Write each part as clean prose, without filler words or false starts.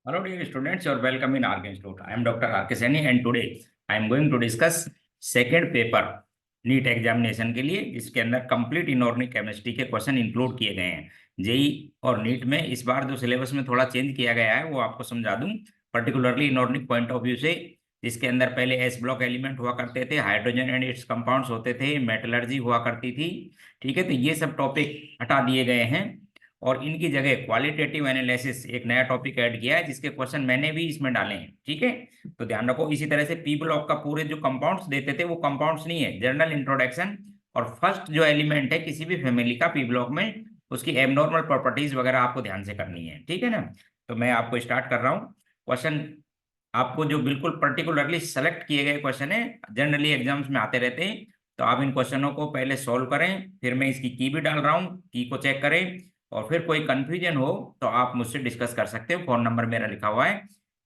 Hello, dear students. You're welcome in Arc Institute. I am Dr. R.K. Saini, and today I am going to discuss second paper NEET examination के लिए, जिसके अंदर complete inorganic chemistry के question include किए गए हैं। JEE और NEET में इस बार जो सिलेबस में थोड़ा चेंज किया गया है वो आपको समझा दूं, particularly inorganic point of view से। जिसके अंदर पहले एस ब्लॉक एलिमेंट हुआ करते थे, हाइड्रोजन एंड इट्स कंपाउंड्स होते थे, मेटलर्जी हुआ करती थी। ठीक है, तो ये सब टॉपिक हटा दिए गए हैं और इनकी जगह क्वालिटेटिव एनालिसिस एक नया टॉपिक ऐड किया है, जिसके क्वेश्चन मैंने भी इसमें डाले हैं। ठीक है, तो ध्यान रखो। इसी तरह से पी ब्लॉक का पूरे जो कंपाउंड्स देते थे वो कंपाउंड्स नहीं है, जनरल इंट्रोडक्शन। और फर्स्ट जो एलिमेंट है किसी भी फैमिली का पी ब्लॉक में, उसकी एबनॉर्मल प्रॉपर्टीज वगैरह आपको ध्यान से करनी है। ठीक है ना, तो मैं आपको स्टार्ट कर रहा हूँ। क्वेश्चन आपको जो बिल्कुल पर्टिकुलरली सेलेक्ट किए गए क्वेश्चन है, जनरली एग्जाम्स में आते रहते हैं, तो आप इन क्वेश्चनों को पहले सॉल्व करें, फिर मैं इसकी की भी डाल रहा हूँ, की को चेक करें। और फिर कोई कंफ्यूजन हो तो आप मुझसे डिस्कस कर सकते हो। फोन नंबर मेरा लिखा हुआ है।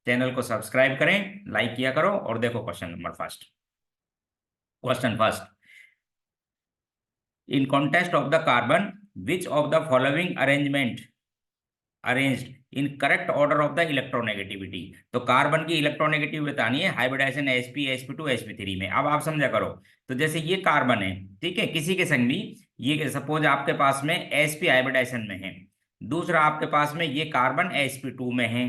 चैनल को सब्सक्राइब करें, लाइक किया करो। और देखो question number first. Question first, in contest of the carbon which of the following arrangement arranged in correct order of the electronegativity. तो कार्बन की इलेक्ट्रोनेगेटिविटी बतानी है हाइब्रिडाइजेशन sp sp2 sp3 में। अब आप समझा करो, तो जैसे ये कार्बन है, ठीक है, किसी के संग भी, ये सपोज आपके पास में sp हाइब्रिडाइजेशन में है, दूसरा आपके पास में ये कार्बन sp2 में है,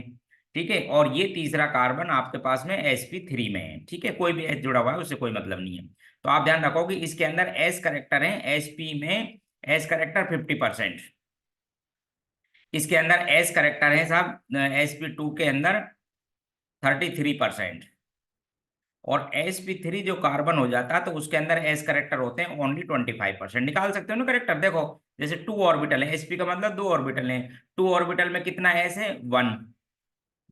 ठीक है, और ये तीसरा कार्बन आपके पास में sp3 में है। ठीक है, कोई भी s जुड़ा हुआ है उससे कोई मतलब नहीं है। तो आप ध्यान रखो कि इसके अंदर s करेक्टर है, sp में s करेक्टर 50%, इसके अंदर एस करेक्टर है साहब sp2 के अंदर 33%, और sp3 जो कार्बन हो जाता है तो उसके अंदर एस करेक्टर होते हैं ओनली 25%। निकाल सकते हो ना करेक्टर। देखो, जैसे 2 ऑर्बिटल है, sp का मतलब 2 ऑर्बिटल है, 2 ऑर्बिटल में कितना एस है? 1।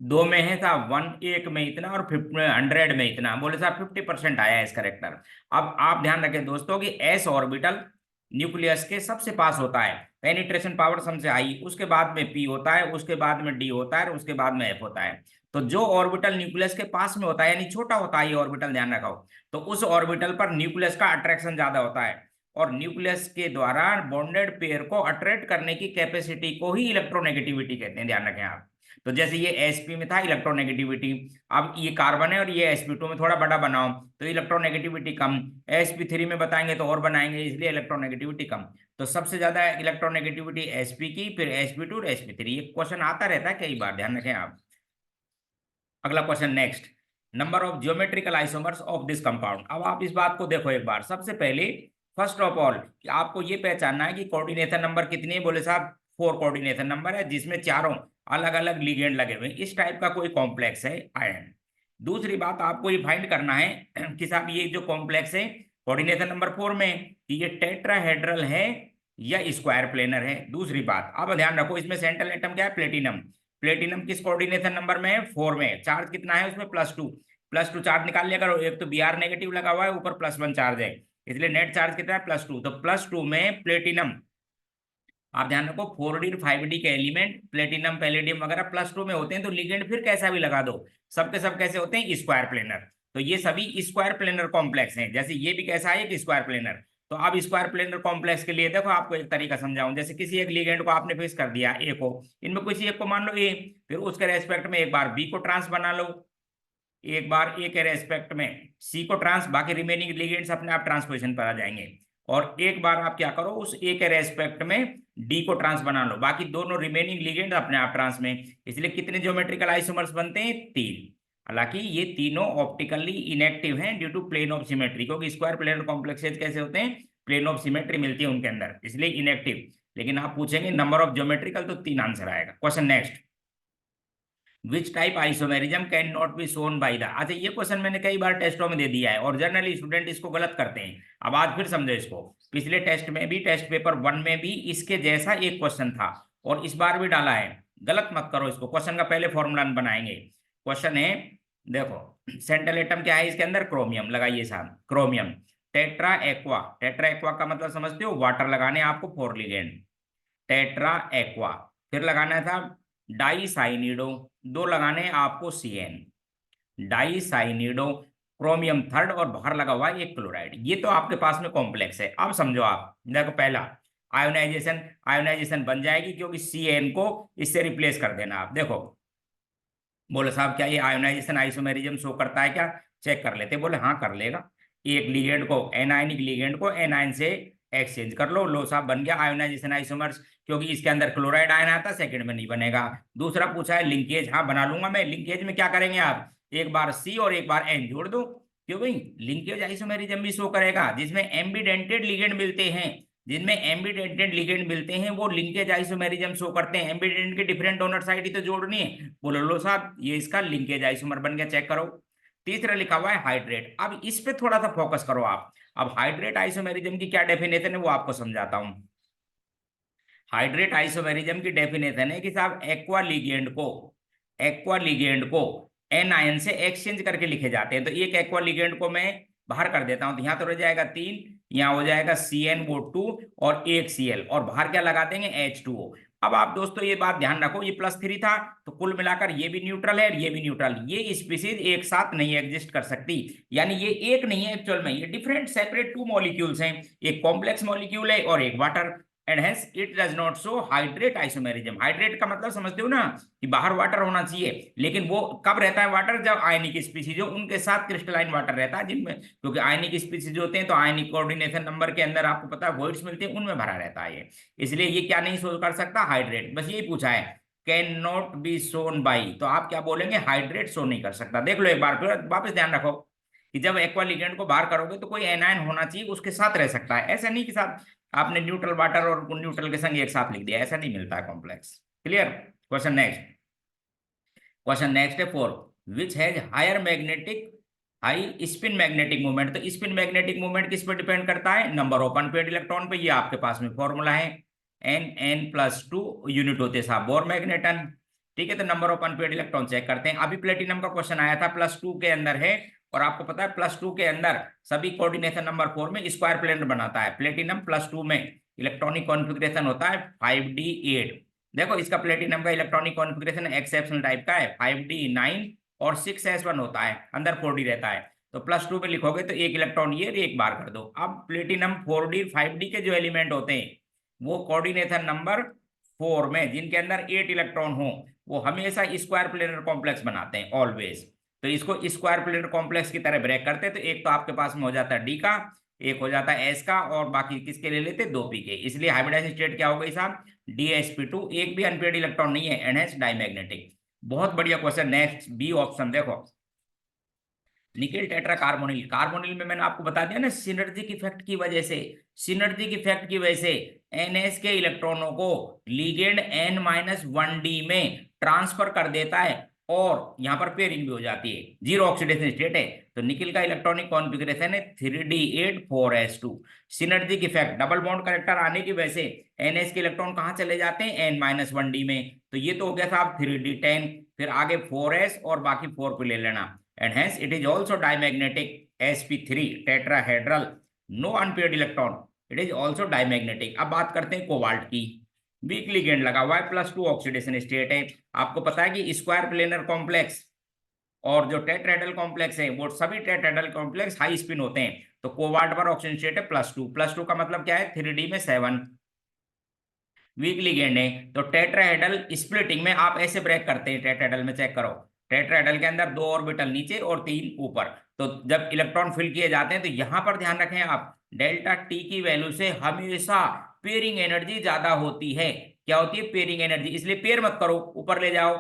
दो में है साहब 1, एक में इतना और 100 में इतना, बोले साहब 50% आया है एस करेक्टर। अब आप ध्यान रखें दोस्तों कि एस ऑर्बिटल न्यूक्लियस के सबसे पास होता है, पेनिट्रेशन पावर सबसे हाई, उसके बाद में पी होता है, उसके बाद में डी होता है और उसके बाद में एफ होता है। तो जो ऑर्बिटल न्यूक्लियस के पास में होता है, यानी छोटा होता है ये ऑर्बिटल, ध्यान रखो, तो उस ऑर्बिटल पर न्यूक्लियस का अट्रैक्शन ज्यादा होता है, और न्यूक्लियस के द्वारा बॉन्डेड पेयर को अट्रैक्ट करने की कैपेसिटी को ही इलेक्ट्रोनेगेटिविटी कहते हैं। ध्यान रखें आप। तो जैसे ये sp में था इलेक्ट्रोनेगेटिविटी, अब ये कार्बन है और ये sp2 में थोड़ा बड़ा बनाओ तो इलेक्ट्रोनेगेटिविटी कम, sp3 में बताएंगे तो और बनाएंगे, इसलिए इलेक्ट्रोनेगेटिविटी कम। तो सबसे ज्यादा इलेक्ट्रोनेगेटिविटी sp की, फिर sp2 और sp3। ये क्वेश्चन आता रहता है कई बार, ध्यान रखें आप। अगला question next, number of geometrical isomers of this compound. अब आप इस बात को देखो एक बार, सबसे पहले फर्स्ट ऑफ ऑल कि आपको ये पहचानना है कि कोऑर्डिनेशन नंबर कितनी है। बोले साहब 4 कोऑर्डिनेशन नंबर है, जिसमें चारों अलग अलग लिगेंड लगे हुए हैं। इस टाइप का कोई कॉम्प्लेक्स है आयन। दूसरी बात आपको ये फाइंड करना है कि साहब ये जो कॉम्प्लेक्स है कोऑर्डिनेशन नंबर 4 में, कि ये टेट्राहेड्रल है या स्क्वायर प्लेनर है। दूसरी बात, अब ध्यान रखो, इसमें सेंट्रल एटम क्या है? प्लेटिनम। प्लेटिनम किस कोऑर्डिनेशन नंबर में है? 4 में। चार्ज कितना है उसमें? +2। +2 चार्ज निकाल लिया करो, एक तो Br नेगेटिव लगा हुआ है, ऊपर +1 चार्ज है, इसलिए नेट चार्ज कितना है? +2। तो +2 में प्लेटिनम, आप ध्यान रखो 4D 5D के एलिमेंट प्लेटिनम पैलेडियम वगैरह +2 में होते हैं, तो लिगेंड फिर कैसा भी लगा दो, सबके सब कैसे होते हैं? Square planar. तो ये सभी स्क्वायर प्लेनर कॉम्प्लेक्स हैं। जैसे ये भी कैसा है? एक स्क्वायर प्लेनर। तो अब स्क्वायर प्लेनर कॉम्प्लेक्स के लिए देखो, आपको एक तरीका समझाऊं। जैसे किसी एक लिगेंड को आपने फिक्स कर दिया ए को, इनमें किसी एक को मान लो ए, फिर उसके रेस्पेक्ट में एक बार बी को ट्रांस बना लो, एक बार ए के रेस्पेक्ट में सी को ट्रांस, बाकी रिमेनिंग लिगेंड्स अपने आप ट्रांसपोजिशन पर आ जाएंगे। और एक बार आप क्या करो, उस ए के रेस्पेक्ट में डी को ट्रांस बना लो, बाकी दोनों रिमेनिंग लिगेंड अपने आप ट्रांस में। इसलिए कितने ज्योमेट्रिकल आइसोमर्स बनते हैं? 3। हालांकि ये तीनों ऑप्टिकली इनएक्टिव हैं due to plane of symmetry, क्योंकि स्क्वायर प्लेनर कॉम्प्लेक्सेस कैसे होते हैं? प्लेन ऑफ सिमेट्री मिलती है उनके अंदर, इसलिए इनएक्टिव। लेकिन आप पूछेंगे नंबर ऑफ ज्योमेट्रिकल, तो 3 आंसर आएगा। Question next, which type isomerism can not be shown by the. अच्छा, ये क्वेश्चन मैंने कई बार टेस्टों में दे दिया है और जनरली स्टूडेंट इसको गलत करते हैं। अब आज फिर समझो इसको, पिछले टेस्ट में भी, टेस्ट पेपर 1 में भी इसके जैसा एक क्वेश्चन था और इस बार भी डाला है। गलत मत करो इसको। क्वेश्चन का पहले फॉर्मूला बनाएंगे। क्वेश्चन है, देखो सेंट्रल एटम क्या है इसके अंदर? क्रोमियम। लगाइए साहब chromium. Tetra aqua, tetra aqua का मतलब समझते हो? वाटर लगाने आपको 4 लिगेंड, टेट्रा एक्वा। फिर लगाना था डाई साइनिडो, 2 लगाने हैं आपको CN, डाई साइनिडो, क्रोमियम थर्ड, और बाहर लगा हुआ है एक क्लोराइड। ये तो आपके पास में कॉम्प्लेक्स है। अब समझो आप, देखो पहला आयोनाइजेशन, आयोनाइजेशन बन जाएगी क्योंकि CN को इससे रिप्लेस कर देना। आप देखो बोले साहब क्या ये आयोनाइजेशन आइसोमेरिज्म शो करता है क्या, चेक कर लेते। बोले हाँ कर लेगा। एक लिगेंड को, एनायनिक लिगेंड को एनायन से एक्सचेंज कर लो साहब बन गया आयोनाइजेशन आइसोमर्स, क्योंकि इसके अंदर क्लोराइड आयन आता, सेकंड में नहीं बनेगा। दूसरा पूछा है लिंकेज, हाँ बना लूंगा मैं। लिंकेज में क्या करेंगे आप, एक बार सी और एक बार एन जोड़ दो, क्यों भाई लिंकेज आइसोमेरिज्म भी शो करेगा। जिसमें एम्बिडेंटेड लिगेंड मिलते हैं, जिनमें एम्बिडेंटेड लिगेंड मिलते हैं वो लिंकेज आइसोमेरिज्म शो करते हैं। एम्बिडेंट के डिफरेंट डोनर साइड ही तो जोड़नी है। बोलो लो साहब ये इसका लिंकेज आइसोमर बन गया, चेक करो। तीसरा लिखा हुआ है हाइड्रेट। अब इस पे थोड़ा सा फोकस करो आप। अब हाइड्रेट आइसोमेरिज्म की क्या डेफिनेशन है वो आपको समझाता हूं। हाइड्रेट आइसोमेरिज्म की डेफिनेशन है कि साहब एक्वा लिगेंड को एन आयन से एक्सचेंज करके लिखे जाते हैं। तो एक एक्वा लिगेंड को मैं बाहर कर देता हूं, तो यहां तो रह जाएगा 3, यहाँ हो जाएगा CnO2 और एक Cl, और बाहर क्या लगा देंगे H2O। अब आप दोस्तों ये बात ध्यान रखो, ये +3 था तो कुल मिलाकर ये भी न्यूट्रल है और ये भी न्यूट्रल। ये स्पीसीज एक साथ नहीं एग्जिस्ट कर सकती, यानी ये एक नहीं है एक्चुअल में, ये डिफरेंट सेपरेट 2 मॉलिक्यूल्स हैं। एक कॉम्प्लेक्स मॉलिक्यूल है और एक water, and hence it does not show hydrate isomerism. Hydrate का मतलब समझते हो ना, कि बाहर वाटर होना चाहिए, लेकिन वो कब रहता है वाटर, जब आयनिक स्पीसीज हो उनके साथ क्रिस्टलाइन वाटर रहता है, जिनमें क्योंकि आयनिक स्पीसीज होते हैं तो आयनिक कोऑर्डिनेशन नंबर के अंदर आपको पता है वॉइड्स मिलते हैं, उनमें भरा रहता है ये। इसलिए ये क्या नहीं शो कर सकता, हाइड्रेट। बस यही पूछा है, can not be shown by, तो आप क्या बोलेंगे, हाइड्रेट शो नहीं कर सकता। देख लो एक बार फिर वापस ध्यान रखो कि जब एक्वा लिगेंड को बाहर करोगे तो कोई एनायन होना चाहिए उसके साथ रह सकता है, ऐसा नहीं कि साथ आपने न्यूट्रल वाटर और न्यूट्रल के संग एक साथ लिख दिया, ऐसा नहीं मिलता है complex. Clear. Question next. Question next है 4, which has higher magnetic high spin magnetic movement. तो स्पिन मैग्नेटिक मूवमेंट किस पे डिपेंड करता है, नंबर ऑफ अनपेयर्ड इलेक्ट्रॉन पे। ये आपके पास में फॉर्मूला है, N+2 यूनिट होते हैं साहब बोर मैग्नेटन। ठीक है, तो number of unpaired electron check करते हैं। अभी प्लेटिनम का क्वेश्चन आया था, +2 के अंदर है, और आपको पता है +2 के अंदर सभी कोऑर्डिनेशन नंबर 4 में स्क्वायर प्लेन बनाता है। प्लेटिनम +2 में इलेक्ट्रॉनिक कॉन्फ़िगरेशन होता है 5d8। देखो इसका प्लेटिनम का इलेक्ट्रॉनिक कॉन्फ़िगरेशन एक्सेप्शनल टाइप का है, 5d9 और 6s1 होता है, अंदर 4d रहता है। तो +2 में लिखोगे तो एक इलेक्ट्रॉन ये एक बार कर दो। अब प्लेटिनम 4d 5d के जो एलिमेंट होते हैं वो कोऑर्डिनेशन नंबर 4 में जिनके अंदर 8 इलेक्ट्रॉन हो, वो हमेशा स्क्वायर प्लेनर कॉम्प्लेक्स बनाते हैं ऑलवेज। तो इसको स्क्वायर प्लेनर कॉम्प्लेक्स की तरह ब्रेक करते हैं। तो एक तो आपके पास में हो जाता है डी का, एक हो जाता है एस का, और बाकी किसके ले लेते 2p के। इसलिए हाइब्रिडाइजेशन स्टेट क्या हो गई साहब, DsP2। एक भी अनपेयर्ड इलेक्ट्रॉन नहीं है, एनएच डाइमैग्नेटिक। बहुत बढ़िया क्वेश्चन। नेक्स्ट बी ऑप्शन देखो, निकेल टेट्रा कार्बोनिल। कार्बोनिल में मैंने आपको बता दिया ना, सिनर्जिक इफेक्ट की वजह से, सिनर्जिक इफेक्ट की वजह से NS के इलेक्ट्रॉनों को लिगेंड N-1d में ट्रांसफर कर देता है, और यहां पर पेयरिंग भी हो जाती है, जीरो ऑक्सीडेशन स्टेट है। तो निकेल का इलेक्ट्रॉनिक कॉन्फ़िगरेशन है 3d8 4s2। Synergic effect, double bond character आने की वजह से NS के इलेक्ट्रॉन कहाँ चले जाते हैं, N-1d में। तो ये तो हो गया साहब 3d10, फिर आगे 4s और बाकी 4 पे ले लेना, and hence it is also dimagnetic, sp3 tetrahedral, no unpaired electron, it is also dimagnetic। अब बात करते हैं कोबाल्ट की। वीक लिगेंड लगा हुआ है, +2 ऑक्सीडेशन स्टेट है। आपको पता है कि स्क्वायर प्लेनर कॉम्प्लेक्स और जो टेट्राहेड्रल कॉम्प्लेक्स है वो सभी टेट्राहेड्रल कॉम्प्लेक्स हाई स्पिन होते हैं। तो कोबाल्ट पर ऑक्सीजन स्टेट है +2, +2 का मतलब क्या है, 3d में 7 वीक लिगेंड है। तो टेट्राहेड्रल स्प्लिटिंग में आप ऐसे ब्रेक करते हैं, टेट्राहेड्रल में चेक करो, टेट्राहेड्रल के अंदर 2 ऑर्बिटल नीचे और 3 ऊपर। तो जब इलेक्ट्रॉन फिल किए जाते हैं तो यहां पर ध्यान रखें आप, डेल्टा टी की वैल्यू से हमेशा पेयरिंग एनर्जी ज्यादा होती है। क्या होती है, पेयरिंग एनर्जी। इसलिए पेयर मत करो, ऊपर ले जाओ,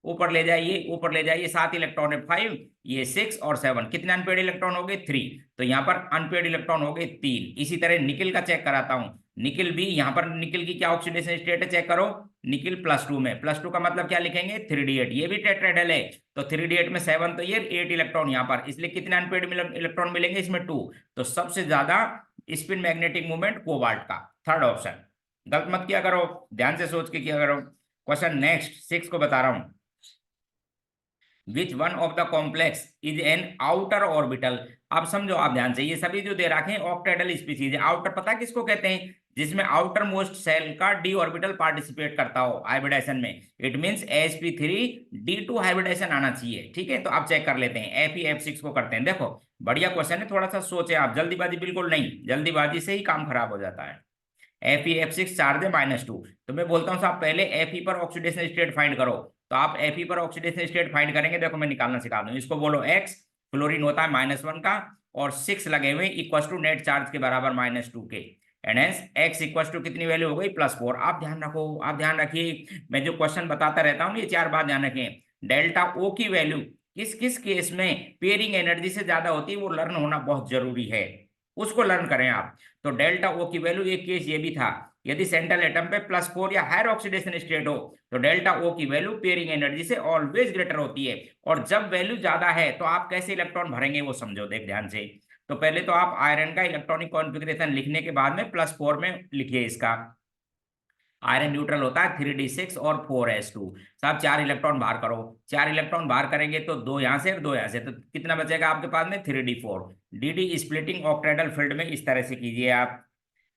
ऊपर ले जाइए, ऊपर ले जाइए। 7 इलेक्ट्रॉन है, 5, ये 6 और 7, कितने अनपेड इलेक्ट्रॉन हो गए 3। तो यहाँ पर अनपेड इलेक्ट्रॉन हो गए 3। इसी तरह निकिल का चेक कराता हूं, निकिल भी यहाँ पर, निकिल की क्या ऑक्सीडेशन स्टेट है चेक करो, निकिल +2 में, +2 का मतलब क्या लिखेंगे 3d8, ये भी टेट्राहेड्रल है। तो 3d8 में 7, तो ये 8 इलेक्ट्रॉन यहाँ पर, इसलिए कितने अनपेड इलेक्ट्रॉन मिलेंगे इसमें 2। तो सबसे ज्यादा स्पिन मैग्नेटिक मूवमेंट कोबाल्ट का, थर्ड ऑप्शन। गलत मत किया करो, ध्यान से सोच के किया करो। क्वेश्चन नेक्स्ट 6 को बता रहा हूं, which one of the complex is an outer orbital. आप समझो, आप ध्यान से, ये सभी जो दे रखे हैं ऑक्टेडल स्पीसीज है। आउटर पता किसको कहते हैं, जिसमें आउटर मोस्ट सेल का डी ऑर्बिटल पार्टिसिपेट करता हो हाइब्रिडाइजेशन में। इट मींस sp3d2 हाइब्रिडाइजेशन आना चाहिए। ठीक है, तो आप चेक कर लेते हैं, Fe F6 को करते हैं। देखो बढ़िया क्वेश्चन है, थोड़ा सा सोचे आप, जल्दीबाजी बिल्कुल नहीं, जल्दीबाजी से ही काम खराब हो जाता है। Fe F6 चार्ज है -2। तो मैं बोलता हूँ साहब पहले Fe पर ऑक्सीडेशन स्टेट फाइंड करो। तो आप Fe पर ऑक्सीडेशन स्टेट फाइंड करेंगे, देखो मैं निकालना सिखा दूं, इसको बोलो x, फ्लोरीन होता है -1 का, और 6 लगे हुए इक्वल टू नेट चार्ज के बराबर -2 के, and hence x equal to कितनी वैल्यू हो गई +4। आप ध्यान रखो, आप ध्यान रखिए, मैं जो क्वेश्चन बताता रहता हूँ ये 4 बात ध्यान रखें। डेल्टा O की वैल्यू किस किस केस में पेयरिंग एनर्जी से ज्यादा होती है वो लर्न होना बहुत जरूरी है, उसको लर्न करें आप। तो डेल्टा O की वैल्यू, एक केस ये भी था, यदि सेंट्रल एटम पे +4 या हायर ऑक्सीडेशन स्टेट हो तो डेल्टा O की वैल्यू पेयरिंग एनर्जी से ऑलवेज ग्रेटर होती है। और जब वैल्यू ज्यादा है तो आप कैसे इलेक्ट्रॉन भरेंगे वो समझो, देख ध्यान से। तो पहले तो आप आयरन का इलेक्ट्रॉनिक कॉन्फ़िगरेशन लिखने के बाद में +4 में लिखिए इसका। आयरन न्यूट्रल होता है 3d6 और 4s2। साहब 4 इलेक्ट्रॉन बाहर करो, 4 इलेक्ट्रॉन बाहर करेंगे तो 2 यहां से और 2 यहां से, तो कितना बचेगा आपके पास में 3d4। D splitting octahedral field में इस तरह से कीजिए आप,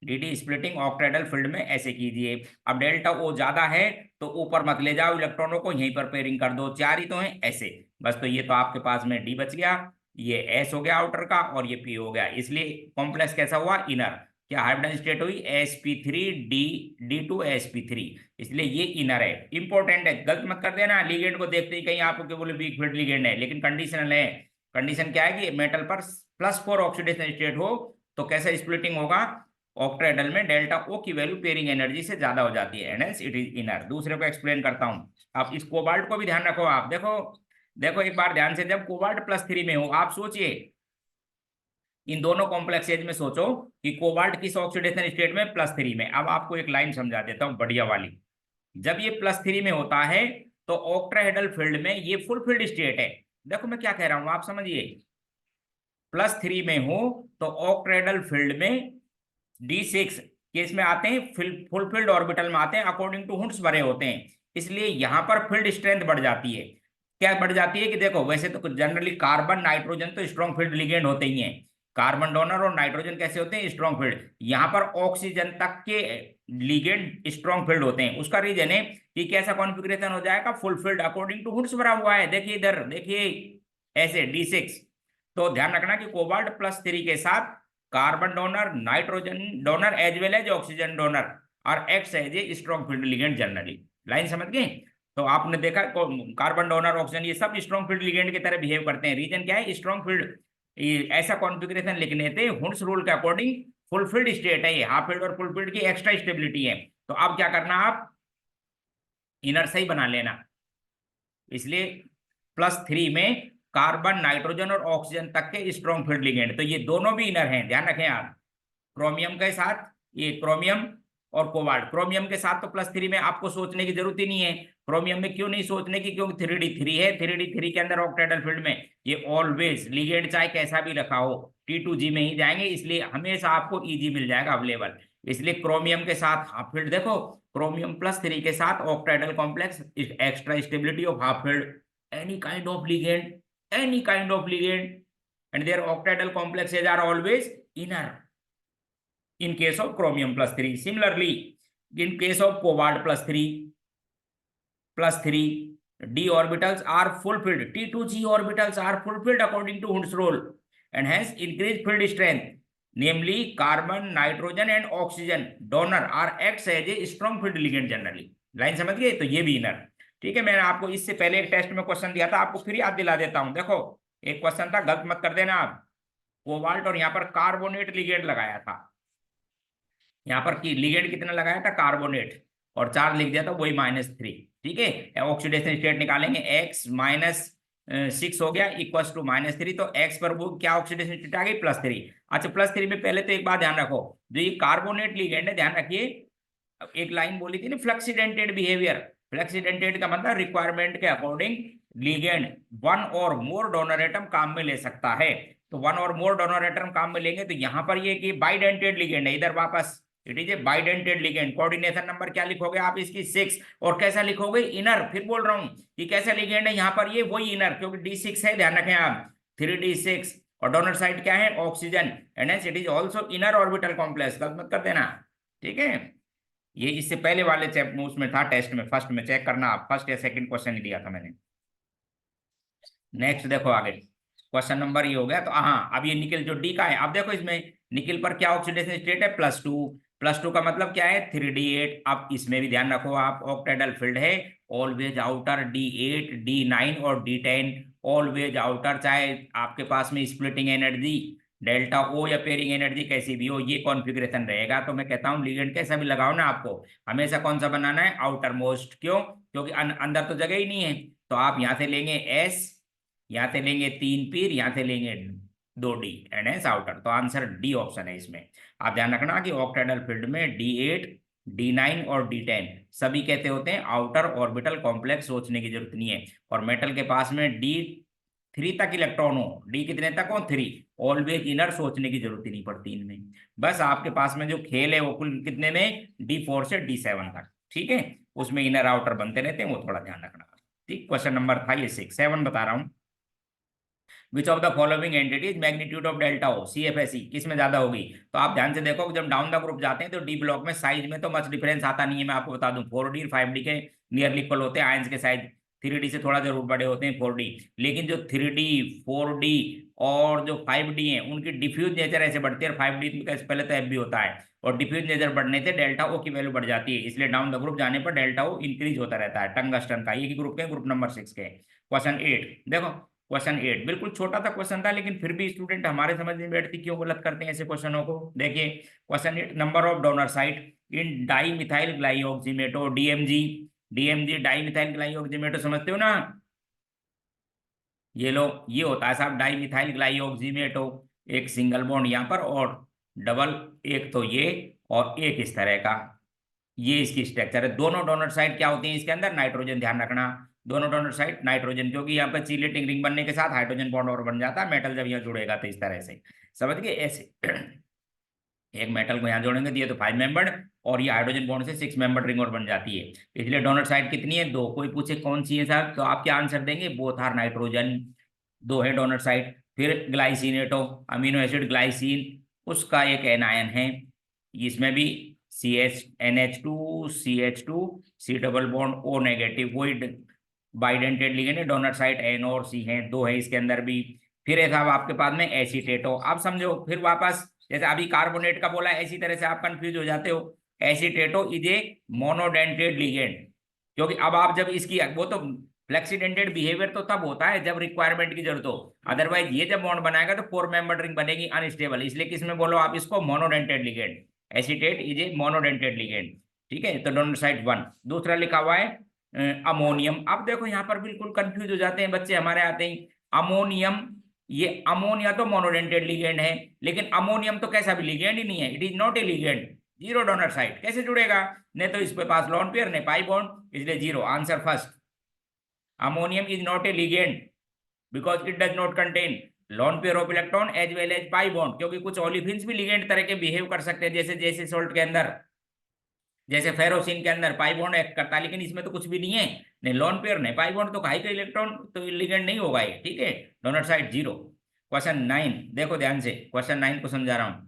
डी स्प्लिटिंग ऑक्टेडल फील्ड में ऐसे कीजिए। अब डेल्टा O ज्यादा है तो ऊपर मत ले जाओ इलेक्ट्रॉनों को, यहीं पर पेयरिंग कर दो, 4 ही तो है ऐसे बस। तो ये तो आपके पास में D बच गया, ये S हो गया आउटर का, और ये P हो गया, इसलिए कॉम्प्लेक्स कैसा हुआ, इनर। क्या हाइब्रिडाइज्ड स्टेट हुई sp3d2sp3, इसलिए ये इनर है। इंपॉर्टेंट है, गलत मत कर देना, लिगेंड को देखते ही कहीं आपको बोले वीक फील्ड लिगेंड है, लेकिन कंडीशनल है। कंडीशन क्या है कि मेटल पर +4 ऑक्सीडेशन स्टेट हो तो कैसा स्प्लिटिंग होगा, ऑक्टेडल में डेल्टा O की वैल्यू पेयरिंग एनर्जी से ज्यादा हो जाती है, एंड इट इज इनर। दूसरे को एक्सप्लेन करता हूं, आप इस कोबाल्ट को भी ध्यान रखो। आप देखो, देखो एक बार ध्यान से, जब कोबाल्ट +3 में हो, आप सोचिए इन दोनों कॉम्प्लेक्स एज में सोचो कि कोबाल्ट किस ऑक्सीडेशन स्टेट में, +3 में। अब आपको एक लाइन समझा देता हूं बढ़िया वाली, जब ये +3 में होता है तो ऑक्टाहेड्रल फील्ड में ये फुल फील्ड स्टेट है। देखो मैं क्या कह रहा हूं आप समझिए, +3 में हो तो ऑक्टाहेड्रल फील्ड में D6 केस में आते हैं, फुल फील्ड ऑर्बिटल में आते हैं, अकॉर्डिंग टू हुंड्स भरे होते हैं, इसलिए यहां पर फील्ड स्ट्रेंथ बढ़ जाती है। क्या बढ़ जाती है कि देखो वैसे तो जनरली कार्बन नाइट्रोजन तो स्ट्रॉन्ग फील्ड लिगेंड होते ही हैं, कार्बन डोनर और नाइट्रोजन कैसे होते हैं, स्ट्रॉन्ग फील्ड। यहाँ पर ऑक्सीजन तक के लिगेंड स्ट्रॉन्ग फील्ड होते हैं, उसका रीजन है कि कैसा कॉन्फ़िगरेशन हो जाएगा, full field according to Hund's भरा हुआ है। देखिए इधर देखिए ऐसे D6। तो ध्यान रखना कि कोबाल्ट +3 के साथ carbon donor, nitrogen donor as well as oxygen donor, और act as a strong field ligand generally. Line समझ गए। तो आपने देखा कार्बन डोनर, ऑक्सीजन, ये सब स्ट्रॉन्ग फील्ड लिगेंड की तरह बिहेव करते हैं। रीजन क्या है, स्ट्रॉन्ग फील्ड। ऐसा कॉन्फ़िगरेशन लिखने थे हुंड्स रूल के अकॉर्डिंग, फुल फील्ड स्टेट है ये, हाफ फील्ड और फुल फील्ड की एक्स्ट्रा स्टेबिलिटी है। तो अब क्या करना, आप इनर से ही बना लेना। इसलिए +3 में कार्बन, नाइट्रोजन और ऑक्सीजन तक के स्ट्रॉन्ग फील्ड लिगेंड, तो ये दोनों भी इनर हैं, ध्यान रखें आप। क्रोमियम के साथ, ये क्रोमियम और कोबाल्ट, क्रोमियम के साथ तो +3 में आपको सोचने की जरूरत ही नहीं है। क्रोमियम में क्यों नहीं सोचने की, क्योंकि 3d3 है, 3d3 के अंदर ऑक्टेडल फील्ड में ये ऑलवेज लिगेंड चाहे कैसा भी रखा हो T2G में ही जाएंगे, इसलिए हमेशा आपको Eg मिल जाएगा अवेलेबल। इसलिए क्रोमियम के साथ हाफ फील्ड, देखो क्रोमियम +3 के साथ octahedral complex, extra stability of half field, any kind of ligand, any kind of ligand, and their octahedral complexes are always inner in case of chromium +3. Similarly, in case of cobalt +3 d orbitals are fulfilled, T2G orbitals are fulfilled according to Hund's rule, and hence increased field strength, namely carbon, nitrogen and oxygen donor are acts as a strong field ligand generally. Line समझ गए। तो ये भी inner, ठीक है। मैंने आपको इससे पहले एक टेस्ट में क्वेश्चन दिया था, आपको फिर याद दिला देता हूं। देखो एक क्वेश्चन था, गलत मत कर देना आप, कोबाल्ट और यहाँ पर कार्बोनेट लिगेंड लगाया था, यहाँ पर की लिगेंड कितना लगाया था, कार्बोनेट, और 4 लिख दिया था, वही -3। ठीक है, ऑक्सीडेशन स्टेट निकालेंगे, x -6 हो गया इक्वल टू -3, तो x पर वो क्या ऑक्सीडेशन स्टेट आ गई, +3। अच्छा +3 में पहले तो एक बात ध्यान रखो, जो ये कार्बोनेट लिगेंड है, ध्यान रखिए, एक लाइन बोली थी ना फ्लक्सीडेंटेड बिहेवियर, फ्लक्सीडेंटेड का मतलब रिक्वायरमेंट के अकॉर्डिंग लिगेंड 1 और मोर डोनर एटम काम में ले सकता है। तो 1 और मोर डोनर एटम काम में लेंगे, तो यहां पर ये कि बाइडेंटेड लिगेंड है, इधर वापस it is a bidentate ligand. Coordination number क्या लिखोगे आप इसकी, 6, और कैसा लिखोगे, इनर। फिर बोल रहा हूं कि कैसा लिगेंड है यहाँ पर, ये वही इनर, क्योंकि D6 है, ध्यान रखें आप, 3d6, और डोनर साइड क्या है, oxygen, and it is also inner orbital complex, गलत मत कर देना। ठीक है, ये इससे पहले वाले चैप्टर में उसमें था, टेस्ट में फर्स्ट में चेक करना आप, फर्स्ट या सेकंड क्वेश्चन ही दिया था मैंने। नेक्स्ट देखो आगे, क्वेश्चन नंबर ये हो गया। तो हाँ, अब ये निकल जो डी का है, अब देखो इसमें निकल पर क्या ऑक्सीडेशन स्टेट है, +2, +2 का मतलब क्या है 3d8। अब इसमें भी ध्यान रखो आप, ऑक्टेडल फील्ड है, ऑलवेज आउटर d8 d9 और d10, ऑलवेज आउटर, चाहे आपके पास में स्प्लिटिंग एनर्जी डेल्टा ओ या पेयरिंग एनर्जी कैसी भी हो, ये कॉन्फ़िगरेशन रहेगा। तो मैं कहता हूँ लिगेंड कैसा भी लगाओ ना, आपको हमेशा कौन सा बनाना है, आउटर मोस्ट। क्यों? क्योंकि अंदर तो जगह ही नहीं है। तो आप यहाँ से लेंगे एस, यहाँ से लेंगे 3 पीर, यहाँ से लेंगे 2d एंड एस आउटर। तो आंसर डी ऑप्शन है इसमें। आप ध्यान रखना कि ऑक्टेडल फील्ड में d8 d9 और d10 सभी कहते होते हैं आउटर ऑर्बिटल कॉम्प्लेक्स, सोचने की जरूरत नहीं है। और मेटल के पास में d3 तक इलेक्ट्रॉन हो, डी कितने तक हो 3, ऑलवेज इनर, सोचने की जरूरत ही नहीं पड़ती इनमें। बस आपके पास में जो खेल है वो कुल कितने में, d4 से d7 तक, ठीक है, उसमें इनर आउटर बनते रहते हैं, वो थोड़ा ध्यान रखना। ठीक, क्वेश्चन नंबर था ये 6। 7 बता रहा हूँ। Which of the following entities magnitude of delta O CFSE किस में ज्यादा होगी? तो आप ध्यान से देखो, जब डाउन द ग्रुप जाते हैं तो डी ब्लॉक में साइज में तो मच डिफरेंस आता नहीं है। मैं आपको बता दूं 4D और 5D के नियरली इक्वल होते हैं आयंस के साइज, 3D से थोड़ा जरूर बड़े होते हैं 4D। लेकिन जो 3D 4D और जो 5D है उनकी डिफ्यूज नेचर ऐसे बढ़ती है, और 5D में पहले तो F भी होता है, और डिफ्यूज नेचर बढ़ने से डेल्टा ओ की वैल्यू बढ़ जाती है, इसलिए डाउन द ग्रुप जाने पर डेल्टा ओ इंक्रीज होता रहता है। टंगस्टन का ये ग्रुप के, ग्रुप नंबर 6 के। क्वेश्चन 8 देखो, क्वेश्चन 8 बिल्कुल छोटा सा क्वेश्चन था, लेकिन फिर भी स्टूडेंट हमारे समझ में बैठती क्यों गलत करते हैं ऐसे क्वेश्चनों को। देखिए question 8, number of donor site in di methyl glyoximato DMG। DMG di methyl glyoximato समझते हो ना? ये लो, ये होता है साहब डाई मिथाइल ग्लाइऑक्सीमेटो। एक सिंगल बॉन्ड यहाँ पर और डबल, एक तो ये और एक इस तरह का, ये इसकी स्ट्रक्चर है। दोनों डोनर साइड क्या होती है इसके अंदर, नाइट्रोजन, ध्यान रखना, दोनों डोनर साइड नाइट्रोजन, क्योंकि यहाँ पर चीलेटिंग रिंग बनने के साथ हाइड्रोजन बॉन्ड और बन जाता है मेटल जब यहाँ जुड़ेगा, तो इस तरह से समझ गए ऐसे। एक मेटल को यहाँ जोड़ेंगे तो ये तो 5 मेंबर्ड, और ये हाइड्रोजन बॉन्ड से 6 मेंबर्ड रिंग और बन जाती है। इसलिए डोनर साइड कितनी है, 2। कोई पूछे कौन सी है साहब, तो आप क्या आंसर देंगे, बोथ आर नाइट्रोजन, 2 है डोनर साइड। फिर ग्लाइसिनेटो, अमीनो एसिड ग्लाइसिन, उसका एक एनायन है, इसमें भी CH NH2 C double bond O negative, वही बाइडेंटेड लिगेंड है, डोनर साइड N और C हैं, 2 है इसके अंदर भी। फिर है साहब आपके पास में एसीटेटो, आप समझो फिर वापस, जैसे अभी कार्बोनेट का बोला इसी तरह से आप कंफ्यूज हो जाते हो। एसीटेटो इज ए मोनोडेंटेड लिगेंड, क्योंकि अब आप जब इसकी, वो तो फ्लेक्सीडेंटेड बिहेवियर तो तब होता है जब रिक्वायरमेंट की जरूरत हो, अदरवाइज ये जब बॉन्ड बनाएगा तो 4 मेंबर्ड रिंग बनेगी अनस्टेबल, इसलिए किसमें बोलो आप इसको, monodentate ligand. Acetate is a monodentate ligand, ठीक है, तो डोनर साइड 1। दूसरा लिखा हुआ है अमोनियम। अब देखो यहाँ पर बिल्कुल कंफ्यूज हो जाते हैं बच्चे हमारे आते ही, अमोनियम, ये अमोनिया तो मोनोडेंटेड लिगेंड है, लेकिन अमोनियम तो कैसा भी लिगेंड ही नहीं है, it is not a ligand, 0 donor side, कैसे जुड़ेगा, नहीं तो इसके पास लोन पेयर ने पाई बॉन्ड, इसलिए 0 answer first. Ammonium is not a ligand because it does not contain lone pair of electron as well as pi bond, क्योंकि कुछ olefins भी लिगेंड तरह के बिहेव कर सकते हैं, जैसे जैसे सोल्ट के अंदर, जैसे फेरोसिन के अंदर पाई बॉन्ड एक्ट करता है, लेकिन इसमें तो कुछ भी नहीं है, नहीं लॉन पेयर नहीं पाई बॉन्ड, तो काहे का इलेक्ट्रॉन, तो लिगेंड नहीं होगा ये, ठीक है, डोनर साइड 0। क्वेश्चन 9 देखो ध्यान से, क्वेश्चन 9 को समझा रहा हूं।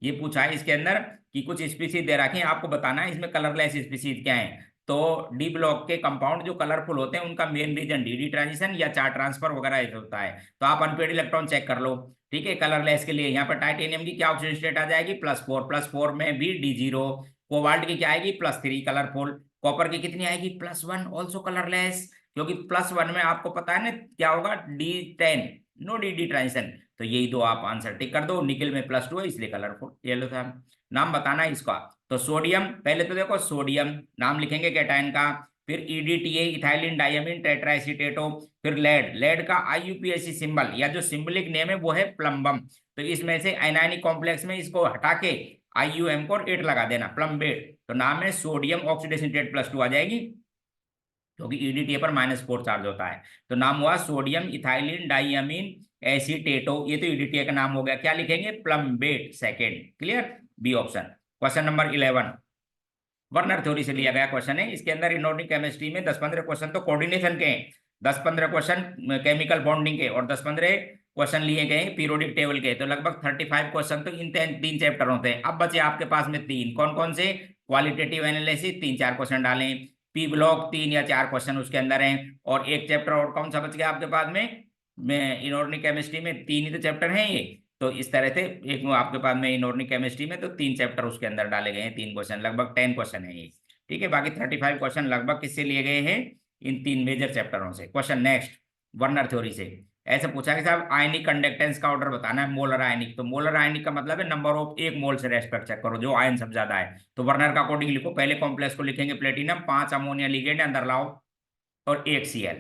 ये पूछा है इसके अंदर कि कुछ स्पीसीज दे रखे हैं, आपको बताना है इसमें कलरलेस स्पीसीज क्या है। तो डी ब्लॉक के कंपाउंड जो कलरफुल होते हैं उनका मेन रीजन डी ट्रांजिशन या चार्ज ट्रांसफर वगैरह ऐसे होता है। तो आप अनपेड इलेक्ट्रॉन चेक कर लो, ठीक है। कलरलेस के लिए यहाँ पर टाइटेनियम की क्या ऑक्सीजन स्टेट आ जाएगी, +4 में भी D0। कोबाल्ट की क्या आएगी, +3 कलरफुल। कॉपर की कितनी आएगी, +1 ऑल्सो कलरलेस, क्योंकि +1 में आपको पता है ना क्या होगा, D10 नो डी ट्रांजिशन। तो यही दो आप आंसर टिक कर दो। निकल में +2 है इसलिए कलरफुल येलो था। नाम बताना है इसका, तो सोडियम, पहले तो देखो सोडियम नाम लिखेंगे कैटायन का, फिर EDTA इथाइलिन डायमीन टेट्राएसीटेटो, फिर लेड, लेड का IUPAC सिंबल या जो सिंबलिक नेम है वो है प्लम्बम। तो इसमें से आयनाइनिक कॉम्प्लेक्स में इसको हटा के IUM को 8 लगा देना, प्लम्बेट, तो नाम है सोडियम ऑक्सीडेशन स्टेट +2 आ जाएगी, क्योंकि EDTA पर -4 चार्ज होता है। तो नाम हुआ सोडियम इथाइलिन डाइअमीन एसीटेटो, ये तो EDTA का नाम हो गया, क्या लिखेंगे, plumbate second, clear, B option. Question number 11 Werner theory से लिया गया क्वेश्चन है, इसके अंदर इनऑर्गेनिक केमिस्ट्री में 10-15 क्वेश्चन तो कोऑर्डिनेशन के हैं, 10-15 क्वेश्चन केमिकल बॉन्डिंग के, और 10-15 क्वेश्चन लिए गए हैं पीरियोडिक टेबल के, तो लगभग 35 क्वेश्चन तो इन 3 चैप्टर होते हैं। अब बचे आपके पास में 3, कौन कौन से, क्वालिटेटिव एनालिसिस 3-4 क्वेश्चन डालें, पी ब्लॉक 3 या 4 क्वेश्चन उसके अंदर हैं, और एक चैप्टर और कौन सा बच गया आपके पास में इनऑर्गेनिक केमिस्ट्री में, 3 ही तो चैप्टर हैं ये, तो इस तरह से एक आपके पास में इनऑर्गेनिक केमिस्ट्री में तो 3 चैप्टर उसके अंदर डाले गए हैं, 3 क्वेश्चन, लगभग 10 क्वेश्चन है ये। ठीक है, बाकी 35 क्वेश्चन लगभग किससे लिए गए हैं, इन 3 मेजर चैप्टरों से। क्वेश्चन नेक्स्ट, वर्नर थ्योरी से ऐसे पूछा कि साहब आयनिक कंडक्टेंस का ऑर्डर बताना है, मोलर आयनिक। तो मोलर आयनिक का मतलब है नंबर ऑफ एक मोल से रेस्पेक्ट चेक करो, जो आयन सब ज्यादा है। तो वर्नर का अकॉर्डिंग लिखो, पहले कॉम्प्लेक्स को लिखेंगे प्लेटिनम, 5 अमोनिया लिगेंड अंदर लाओ और 1 Cl।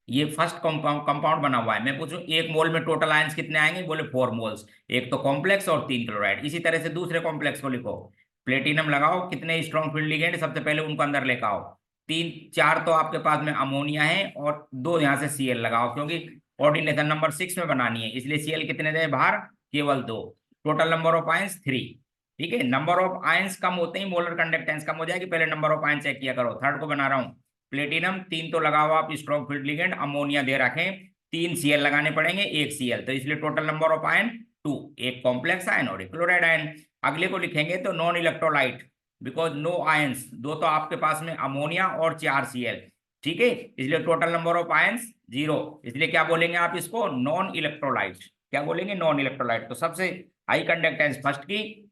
ये फर्स्ट कंपाउंड बना हुआ है। मैं पूछूं एक मोल में टोटल आयंस कितने आएंगे, बोले 4 मोल्स, एक तो कॉम्प्लेक्स और 3 क्लोराइड। इसी तरह से दूसरे कॉम्प्लेक्स को लिखो, प्लेटिनम लगाओ, कितने स्ट्रॉन्ग फील्ड लिगेंड, सबसे पहले उनको अंदर लेकर आओ, 3 4 तो आपके पास में अमोनिया है और 2 यहाँ से Cl लगाओ, क्योंकि कोऑर्डिनेशन नंबर 6 में बनानी है, इसलिए Cl कितने रहे बाहर, केवल 2। Total number of ions 3। ठीक है, नंबर ऑफ आयंस कम होते ही मोलर कंडक्टेंस कम हो जाएगी, पहले नंबर ऑफ आयंस चेक किया करो। थर्ड को बना रहा हूँ, प्लेटिनम 3 तो लगाओ आप स्ट्रॉन्ग फील्ड लिगेंड, अमोनिया दे रखें, 3 Cl लगाने पड़ेंगे, 1 Cl, तो इसलिए टोटल नंबर ऑफ आयन 2, एक कॉम्प्लेक्स आयन और एक क्लोराइड आयन। अगले को लिखेंगे तो non electrolyte, because no ions, 2 तो आपके पास में अमोनिया और 4 Cl। ठीक है, इसलिए टोटल नंबर ऑफ आयंस 0, इसलिए क्या बोलेंगे आप इसको, नॉन इलेक्ट्रोलाइट। क्या बोलेंगे, नॉन इलेक्ट्रोलाइट। तो सबसे हाई कंडक्टेंस फर्स्ट की,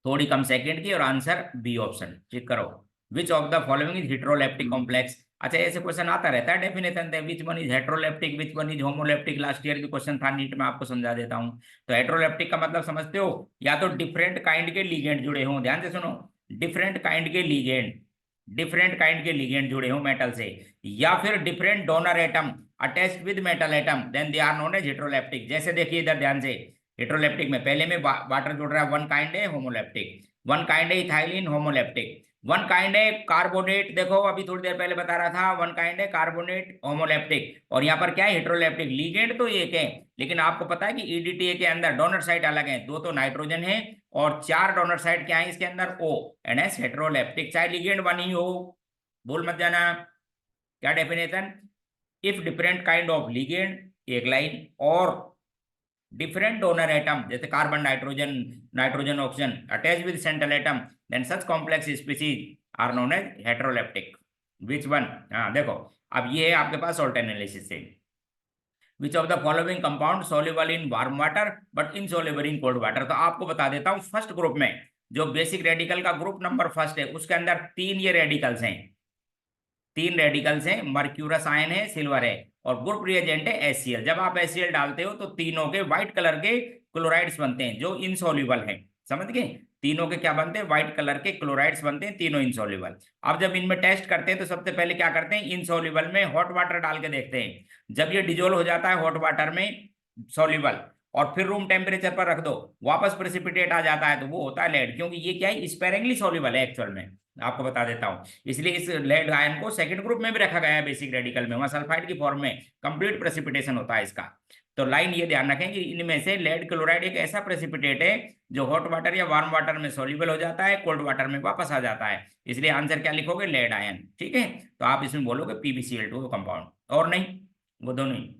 थोड़ी कम सेकंड की, और आंसर बी ऑप्शन। चेक करो, which of the following is heteroleptic complex. अच्छा, ऐसे क्वेश्चन आता रहता है, डेफिनेशन दे, which one is heteroleptic, which one is homoleptic. Last year की क्वेश्चन था नीट में, आपको समझा देता हूं। तो हेटेरोलेप्टिक का मतलब समझते हो, या तो डिफरेंट काइंड के लिगेंड जुड़े हों, ध्यान से सुनो, डिफरेंट काइंड के लिगेंड, डिफरेंट काइंड के लिगेंड जुड़े हों मेटल से, या फिर different donor atom attached with metal atom, then they are known as heteroleptic. जैसे देखिए इधर ध्यान से, हेटेरोलेप्टिक में पहले में वाटर जुड़ रहा है, वन काइंड है होमोलेप्टिक, वन काइंड है इथाइलिन होमोलेप्टिक, वन काइंड है कार्बोनेट, देखो अभी थोड़ी देर पहले बता रहा था, वन काइंड है कार्बोनेट होमोलेप्टिक, और यहाँ पर क्या है, हेटेरोलेप्टिक। लीगेंड तो एक है, लेकिन आपको पता है कि ईडीटीए के अंदर डोनर साइट अलग है, 2 तो नाइट्रोजन है और 4 डोनर साइट क्या है इसके अंदर, ओ, एंड एस हेटेरोलेप्टिक, चाहे लीगेंड वन ही हो, भूल मत जाना। क्या definition, if different kind of ligand, एक लाइन, और डिफरेंट डोनर एटम जैसे carbon nitrogen, nitrogen oxygen attach with central atom, then such complex species are known as heteroleptic. Which one, हाँ देखो, अब ये है आपके पास सॉल्ट एनालिसिस से, विच of the following compound soluble in warm water but insoluble in cold water. तो आपको बता देता हूं, फर्स्ट ग्रुप में जो बेसिक रेडिकल का ग्रुप नंबर फर्स्ट है, उसके अंदर 3 ये रेडिकल्स हैं, 3 रेडिकल्स हैं, मर्क्यूरस आयन है, सिल्वर है, और ग्रुप रिएजेंट है HCl। जब आप HCl डालते हो तो तीनों के व्हाइट कलर के क्लोराइड्स बनते हैं जो इनसॉल्युबल हैं, समझ गए, तीनों के क्या बनते हैं, व्हाइट कलर के क्लोराइड्स बनते हैं, तीनों इनसॉल्युबल। अब जब इनमें टेस्ट करते हैं तो सबसे पहले क्या करते हैं, इनसॉल्युबल में हॉट वाटर डाल के देखते हैं, जब ये डिजोल्व हो जाता है हॉट वाटर में सॉल्युबल, और फिर रूम टेम्परेचर पर रख दो, वापस प्रेसिपिटेट आ जाता है, तो वो होता है लेड, क्योंकि ये क्या है, स्पेरिंगली सॉल्युबल है एक्चुअल में, आपको बता देता हूं। इसलिए इस लेड आयन को सेकंड ग्रुप में भी रखा गया है बेसिक रेडिकल में, वहां सल्फाइड की फॉर्म में कंप्लीट प्रेसिपिटेशन होता है इसका। तो लाइन ये ध्यान रखें कि इनमें से लेड क्लोराइड एक ऐसा प्रेसिपिटेट है जो हॉट वाटर या वार्म वाटर में सॉल्युबल हो जाता है, कोल्ड वाटर में वापस आ जाता है, इसलिए आंसर क्या लिखोगे, लेड आयन। ठीक है, तो आप इसमें बोलोगे PbCl2 कंपाउंड, और नहीं, वो दोनों ही।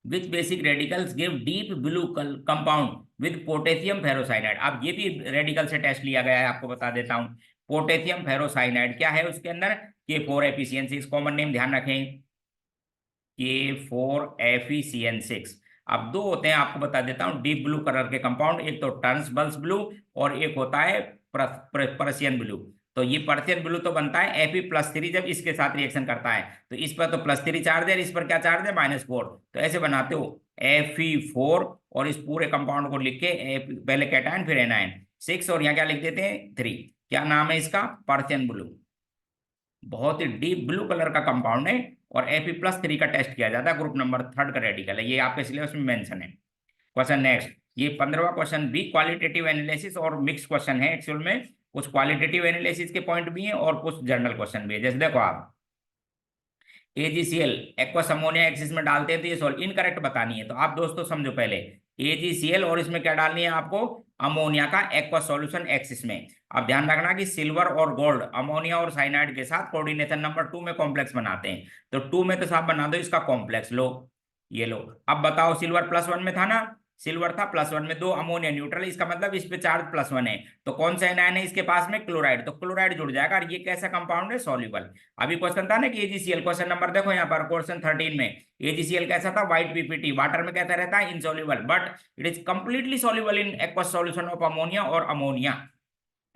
Which basic radicals give deep blue compound with potassium ferrocyanide. अब ये भी रेडिकल से टेस्ट लिया गया है, आपको बता देता हूं। पोटेशियम फेरोसाइनाइड क्या है उसके अंदर, K4Fe6, कॉमन नेम ध्यान रखें, K4Fe6। अब 2 होते हैं, आपको बता देता हूं, डीप ब्लू कलर के कंपाउंड, एक तो टर्न्सबल्स ब्लू और एक होता है पर्सियन ब्लू। तो ये पर्सियन ब्लू तो बनता है Fe+3 जब इसके साथ रिएक्शन करता है, तो इस पर तो +3 चार्ज है, इस पर क्या चार्ज है, -4, तो ऐसे बनाते हो Fe4, और इस पूरे कंपाउंड को लिख के पहले कैटायन फिर एनायन 6, और यहाँ क्या लिख देते हैं 3। क्या नाम है इसका, पर्सियन ब्लू, बहुत ही डीप ब्लू कलर का कंपाउंड है, और Fe+3 का टेस्ट किया जाता है, ग्रुप नंबर 3 का रेडिकल है, ये आपके सिलेबस में मेंशन है। क्वेश्चन नेक्स्ट, ये 15वां क्वेश्चन भी क्वालिटेटिव एनालिसिस और मिक्स क्वेश्चन है एक्चुअल में, कुछ क्वालिटेटिव एनालिसिस के पॉइंट भी हैं और कुछ जनरल क्वेश्चन भी है। जैसे देखो आप, AgCl एक्वस अमोनिया एक्सिस में डालते हैं तो ये सॉल्व, इनकरेक्ट बतानी है, तो आप दोस्तों समझो पहले, AgCl और इसमें क्या डालनी है आपको, अमोनिया का एक्वस सॉल्यूशन एक्सिस में। अब ध्यान रखना कि सिल्वर और गोल्ड अमोनिया और साइनाइड के साथ कोऑर्डिनेशन नंबर 2 में कॉम्प्लेक्स बनाते हैं, तो 2 में तो साहब बना दो इसका कॉम्प्लेक्स, लो ये लो। अब बताओ, सिल्वर +1 में था ना, सिल्वर था, +1 में 2 अमोनिया न्यूट्रल, इसका मतलब इस पे चार्ज +1 है, तो कौन सा एनायन है इसके पास में? क्लोराइड, तो क्लोराइड जुड़ जाएगा। और ये कैसा कंपाउंड है? सॉल्युबल। अभी क्वेश्चन था ना कि AgCl, क्वेश्चन नंबर देखो यहाँ पर, क्वेश्चन 13 में AgCl कैसा था? व्हाइट पीपीटी, वाटर में कैसा रहता है? Insoluble, but it is completely soluble in aqueous solution of ammonia और ammonia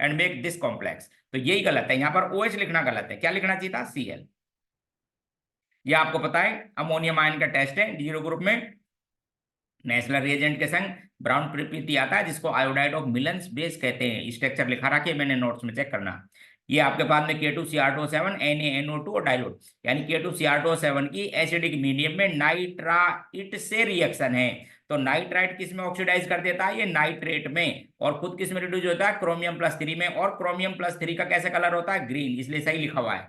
and make this complex. तो यही गलत है, यहाँ पर OH लिखना गलत है, क्या लिखना चाहिए था? Cl। ये आपको पता है अमोनियम आयन का टेस्ट है, जीरो ग्रुप में नेशनल रिएजेंट के संग ब्राउन प्रकृति आता है, जिसको आयोडाइड ऑफ मिलन्स बेस कहते हैं। स्ट्रक्चर लिखा रखिए मैंने नोट्स में, चेक करना। ये आपके पास में K2Cr2O7 NaNO2 और डाइल्यूट, यानी K2Cr2O7 की एसिडिक मीडियम में नाइट्राइट से रिएक्शन है। तो नाइट्राइट किस में ऑक्सीडाइज कर देता है? ये नाइट्रेट में। और खुद किस में रिड्यूस होता है? क्रोमियम+3 में। और क्रोमियम+3 का कैसे कलर होता है? ग्रीन, इसलिए सही लिखा हुआ है।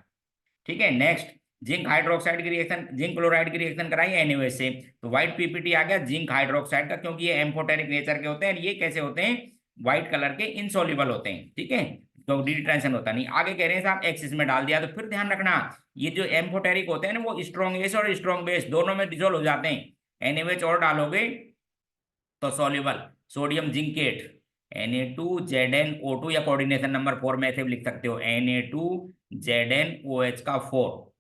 ठीक है, नेक्स्ट, जिंक हाइड्रोक्साइड की रिएक्शन, जिंक क्लोराइड की रिएक्शन कराई NaOH से, तो व्हाइट पीपीटी आ गया जिंक हाइड्रोक्साइड का, क्योंकि ये एम्फोटेरिक नेचर के होते हैं। ये कैसे होते हैं? व्हाइट कलर के, इनसॉल्युबल होते हैं। ठीक है, तो डिट्रांसन होता नहीं। आगे कह रहे हैं साहब एक्सिस में डाल दिया, तो फिर ध्यान रखना ये जो एम्फोटेरिक होते हैं ना, वो स्ट्रॉन्ग एस और स्ट्रॉन्ग बेस दोनों में डिजोल्व हो जाते हैं। NaOH और डालोगे तो सॉल्युबल, सोडियम जिंकेट Na2ZnO2, या कोऑर्डिनेशन नंबर 4 में ऐसे भी लिख सकते हो Na2ZnOH का 4,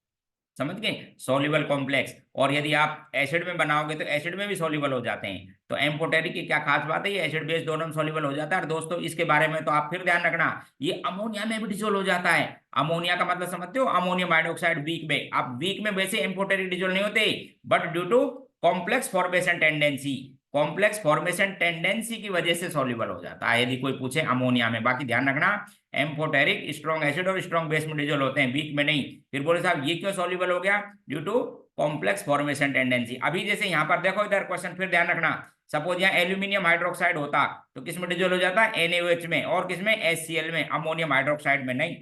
समझ गए? Soluble complex. और यदि आप एसिड में बनाओगे तो एसिड में भी सॉल्युबल हो जाते हैं। तो एम्फोटेरिक की क्या खास बात है? ये एसिड बेस दोनों में सॉल्युबल हो जाता है। और दोस्तों इसके बारे में तो आप फिर ध्यान रखना, ये अमोनिया में भी डिजोल्व हो जाता है। अमोनिया का मतलब समझते हो? अमोनियम हाइड्रोक्साइड वीक में। आप वीक में वैसे एम्फोटेरिक डिजोल्व नहीं होते, but due to complex formation tendency, complex formation tendency की वजह से सॉल्युबल हो जाता है, यदि कोई पूछे अमोनिया में। बाकी ध्यान रखना, एम्फोटेरिक स्ट्रॉन्ग एसिड और स्ट्रॉन्ग बेस में डिजोल्व होते हैं, वीक में नहीं। फिर बोले साहब ये क्यों सॉल्युबल हो गया? Due to complex formation tendency. अभी जैसे यहाँ पर देखो इधर क्वेश्चन, फिर ध्यान रखना, सपोज यहाँ एल्यूमिनियम हाइड्रोक्साइड होता तो किस में डिजोल्व हो जाता? NaOH में। और किस में? HCl में, अमोनियम हाइड्रोक्साइड में नहीं।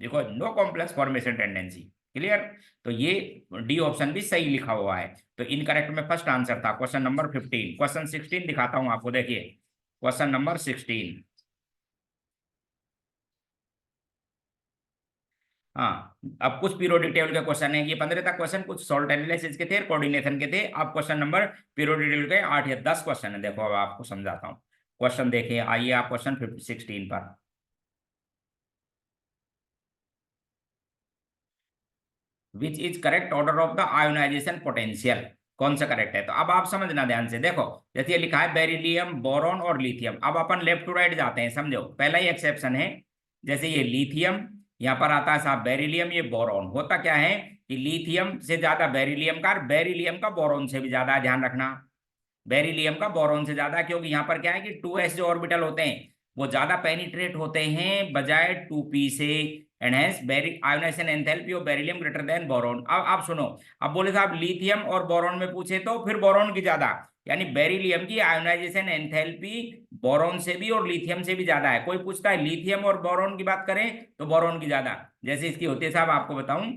देखो, no complex formation tendency. Clear? तो ये डी ऑप्शन भी सही लिखा हुआ है। तो इनकरेक्ट में फर्स्ट आंसर था क्वेश्चन नंबर 15। क्वेश्चन 16 दिखाता हूं आपको, देखिए क्वेश्चन नंबर 16। हाँ, अब कुछ पीरियोडिक टेबल के क्वेश्चन है, ये 15 तक क्वेश्चन कुछ सॉल्ट एनालिसिस के थे, कोऑर्डिनेशन के थे। अब क्वेश्चन नंबर पीरियोडिक टेबल के 8 या 10 क्वेश्चन है। देखो अब आपको समझाता हूँ। क्वेश्चन देखिए, आइए आप क्वेश्चन 16 पर। Which is correct order of the ionization potential? कौन सा करेक्ट है? तो अब आप समझना ध्यान से, देखो जैसे ये लिखा है बेरिलियम, बोरॉन और लिथियम। अब अपन लेफ्ट टू राइट जाते हैं, समझो। पहला ही एक्सेप्शन है, जैसे ये लिथियम, यहाँ पर आता है साहब बेरिलियम, ये बोरॉन। होता क्या है कि लिथियम से ज्यादा बेरिलियम का, और बेरिलियम का बोरॉन से भी ज्यादा है। ध्यान रखना, बेरिलियम का बोरॉन से ज्यादा, क्योंकि यहाँ पर क्या है कि 2s जो ऑर्बिटल होते हैं वो ज्यादा पेनिट्रेट होते हैं बजाय 2p से। And hence ionisation enthalpy of beryllium greater than boron. अब आप सुनो, अब बोले साहब लिथियम और बोरॉन में पूछे तो फिर बोरॉन की ज्यादा, यानी बेरिलियम की आयोनाइजेशन एंथैल्पी बोरॉन से भी और लिथियम से भी ज्यादा है। कोई पूछता है लिथियम और बोरॉन की बात करें तो बोरॉन की ज्यादा। जैसे इसकी होती है साहब, आपको बताऊं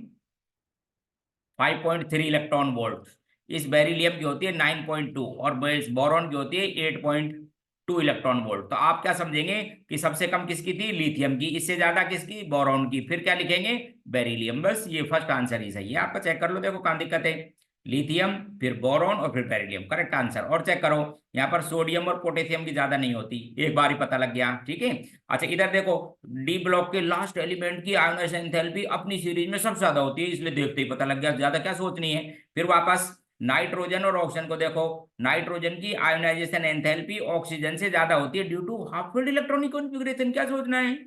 5.3 इलेक्ट्रॉन वोल्ट, इस बेरिलियम की होती है 9.2, और बोरॉन की होती है 8.2 इलेक्ट्रॉन वोल्ट। तो आप क्या समझेंगे कि सबसे कम किसकी थी? लिथियम की। इससे ज्यादा किसकी? बोरॉन की। फिर क्या लिखेंगे? बेरिलियम। बस ये फर्स्ट आंसर ही सही है आपका, चेक कर लो, देखो कहाँ दिक्कत है। लिथियम, फिर बोरॉन और फिर बेरिलियम, करेक्ट आंसर। और चेक करो, यहाँ पर सोडियम और पोटेशियम की ज्यादा नहीं होती, एक बार ही पता लग गया। ठीक है, अच्छा इधर देखो, डी ब्लॉक के लास्ट एलिमेंट की आयोनाइजेशन एंथैल्पी अपनी सीरीज में सबसे ज्यादा होती है, इसलिए देखते ही पता लग गया, ज्यादा क्या सोचनी है। फिर वापस नाइट्रोजन और ऑक्सीजन को देखो, नाइट्रोजन की आयोनाइजेशन एंथैल्पी ऑक्सीजन से ज्यादा होती है due to half field electronic configuration. क्या सोचना है,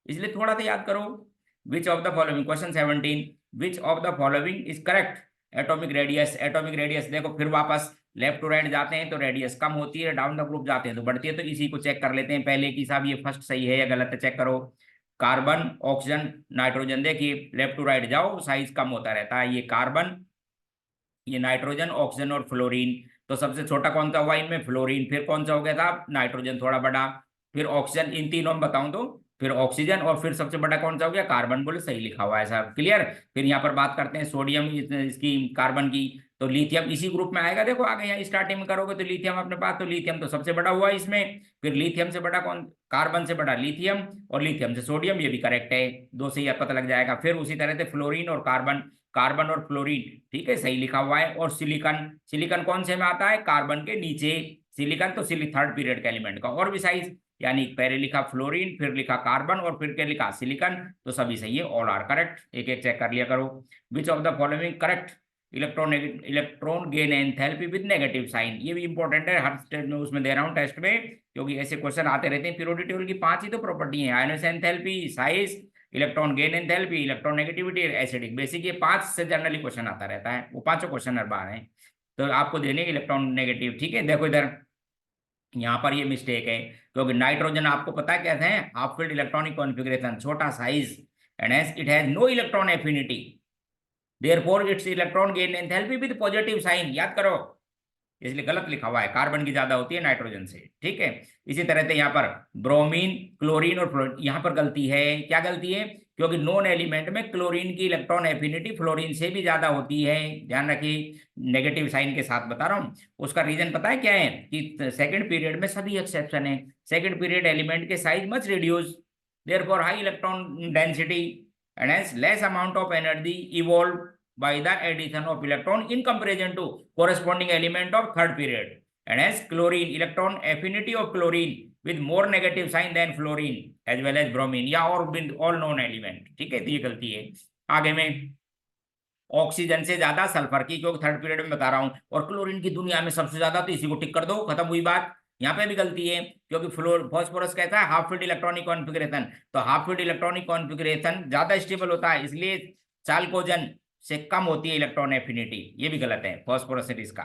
इसलिए थोड़ा सा याद करो। Which of the following, question 17, which of the following is correct? Atomic radius, atomic radius देखो, फिर वापस लेफ्ट टू राइट जाते हैं तो रेडियस कम होती है, डाउन द ग्रुप जाते हैं तो बढ़ती है। तो इसी को चेक कर लेते हैं पहले कि साहब ये फर्स्ट सही है या गलत है, चेक करो। कार्बन, ऑक्सीजन, नाइट्रोजन, देखिए लेफ्ट टू राइट जाओ, साइज कम होता रहता है। ये कार्बन, ये नाइट्रोजन, ऑक्सीजन और फ्लोरीन। तो सबसे छोटा कौन सा हुआ इनमें? फ्लोरीन। फिर कौन सा हो गया था? नाइट्रोजन, थोड़ा बड़ा। फिर ऑक्सीजन, इन तीनों में बताऊं तो फिर ऑक्सीजन, और फिर सबसे बड़ा कौन सा हो गया? कार्बन। बोले सही लिखा हुआ है साहब, क्लियर। फिर यहाँ पर बात करते हैं सोडियम, इसकी कार्बन की। तो लिथियम इसी ग्रुप में आएगा। देखो आगे यहाँ स्टार्टिंग में करोगे तो लिथियम अपने पास, तो लिथियम तो सबसे बड़ा हुआ इसमें। फिर लिथियम से बड़ा कौन, कार्बन से बड़ा लिथियम, और लिथियम से सोडियम, ये भी करेक्ट है, दो से ही पता लग जाएगा। फिर उसी तरह से फ्लोरीन और कार्बन, कार्बन और फ्लोरीन, ठीक है, सही लिखा हुआ है। और सिलिकॉन, सिलिकॉन कौन से में आता है, कार्बन के नीचे सिलिकॉन, तो थर्ड पीरियड का एलिमेंट का और भी साइज, यानी पहले लिखा फ्लोरीन, फिर लिखा कार्बन, और फिर क्या लिखा, सिलिकॉन, तो सभी सही है, ऑल आर करेक्ट। एक एक चेक कर लिया करो। Which of the following correct electron gain enthalpy with negative sign, ये भी इंपॉर्टेंट है, हर टेस्ट में उसमें दे रहा हूँ टेस्ट में, क्योंकि ऐसे क्वेश्चन आते रहते हैं। पीरियोडिक टेबल की 5 ही तो प्रॉपर्टी है, ionisation enthalpy, size, electron gain enthalpy, electron negativity, acidic basic, ये 5 से जनरली क्वेश्चन आता रहता है, वो पांचों क्वेश्चन हर बार है, तो आपको देने इलेक्ट्रॉन नेगेटिव। ठीक है, देखो इधर यहाँ पर ये मिस्टेक है, क्योंकि नाइट्रोजन आपको पता है कहते हैं हाफ फील्ड इलेक्ट्रॉनिक कॉन्फ़िगरेशन, छोटा size, and hence it has no electron affinity, therefore its electron gain enthalpy with positive sign, याद करो, इसलिए गलत लिखा हुआ है, कार्बन की ज्यादा होती है नाइट्रोजन से। ठीक है, इसी तरह से यहाँ पर ब्रोमीन, क्लोरीन और फ्लोरीन, यहाँ पर गलती है, क्या गलती है, क्योंकि नॉन एलिमेंट में क्लोरीन की इलेक्ट्रॉन एफिनिटी फ्लोरीन से भी ज्यादा होती है, ध्यान रखिए, नेगेटिव साइन के साथ बता रहा हूँ। उसका रीजन पता है क्या है, कि सेकंड पीरियड में सभी एक्सेप्शन है, सेकंड पीरियड एलिमेंट के size much reduce, therefore high electron density and has less amount of energy evolve by the addition of electron in comparison to corresponding element of third period, and as chlorine electron affinity of chlorine with more negative sign than fluorine as well as bromine, या और all known element। ठीक है, तो ये गलती है। आगे में ऑक्सीजन से ज्यादा सल्फर की, क्योंकि थर्ड पीरियड में बता रहा हूं, और क्लोरीन की दुनिया में सबसे ज्यादा, तो इसी को टिक कर दो, खत्म हुई बात। यहाँ पे भी गलती है, क्योंकि फ्लोर फॉस्फोरस कहता है हाफ फील्ड इलेक्ट्रॉनिक कॉन्फ़िगरेशन, तो हाफ फील्ड इलेक्ट्रॉनिक कॉन्फ़िगरेशन ज्यादा स्टेबल होता है, इसलिए चाल्कोजन से कम होती है इलेक्ट्रॉन एफिनिटी, ये भी गलत है फॉस्फोरस से इसका।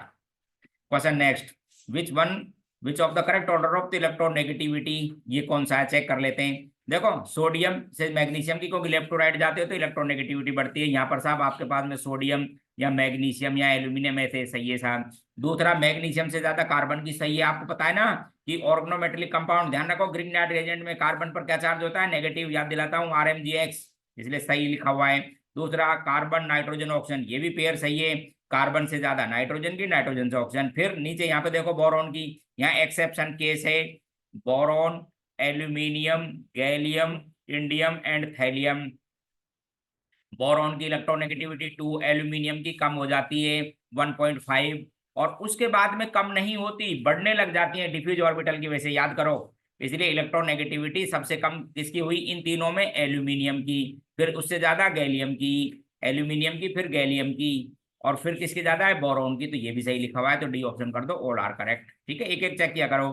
Question next, which of the correct order of the electron negativity, ये कौन सा है चेक कर लेते हैं। देखो सोडियम से मैग्नीशियम की, क्योंकि लेफ्ट टू राइट जाते हो तो इलेक्ट्रॉन नेगेटिविटी बढ़ती है, यहाँ पर साहब आपके पास में सोडियम या मैग्नीशियम या एल्यूमिनियम ऐसे सही है साहब। दूसरा मैग्नीशियम से ज्यादा कार्बन की सही है, आपको पता है ना कि ऑर्गेनोमेटेलिक कंपाउंड, ध्यान रखो ग्रिग्नाइट रिएजेंट में कार्बन पर क्या चार्ज होता है, नेगेटिव, याद दिलाता हूँ RmGx, इसलिए सही लिखा हुआ है। दूसरा कार्बन नाइट्रोजन ऑक्सीजन, ये भी पेयर सही है, कार्बन से ज्यादा नाइट्रोजन की, नाइट्रोजन से ऑक्सीजन। फिर नीचे यहाँ पे देखो बोरॉन की, यहाँ एक्सेप्शन केस है, boron, aluminium, gallium, indium and thallium. Boron की इलेक्ट्रोनेगेटिविटी 2, एल्यूमिनियम की कम हो जाती है 1.5, और उसके बाद में कम नहीं होती, बढ़ने लग जाती है डिफ्यूज ऑर्बिटल की वजह से, याद करो, इसलिए इलेक्ट्रोनेगेटिविटी सबसे कम किसकी हुई, इन तीनों में एल्यूमिनियम की, फिर उससे ज्यादा गैलियम की, एल्यूमिनियम की, फिर गैलियम की, और फिर किसकी ज्यादा है, बोरॉन की, तो ये भी सही लिखा हुआ है, तो डी ऑप्शन कर दो, ऑल आर करेक्ट। ठीक है, एक एक चेक किया करो।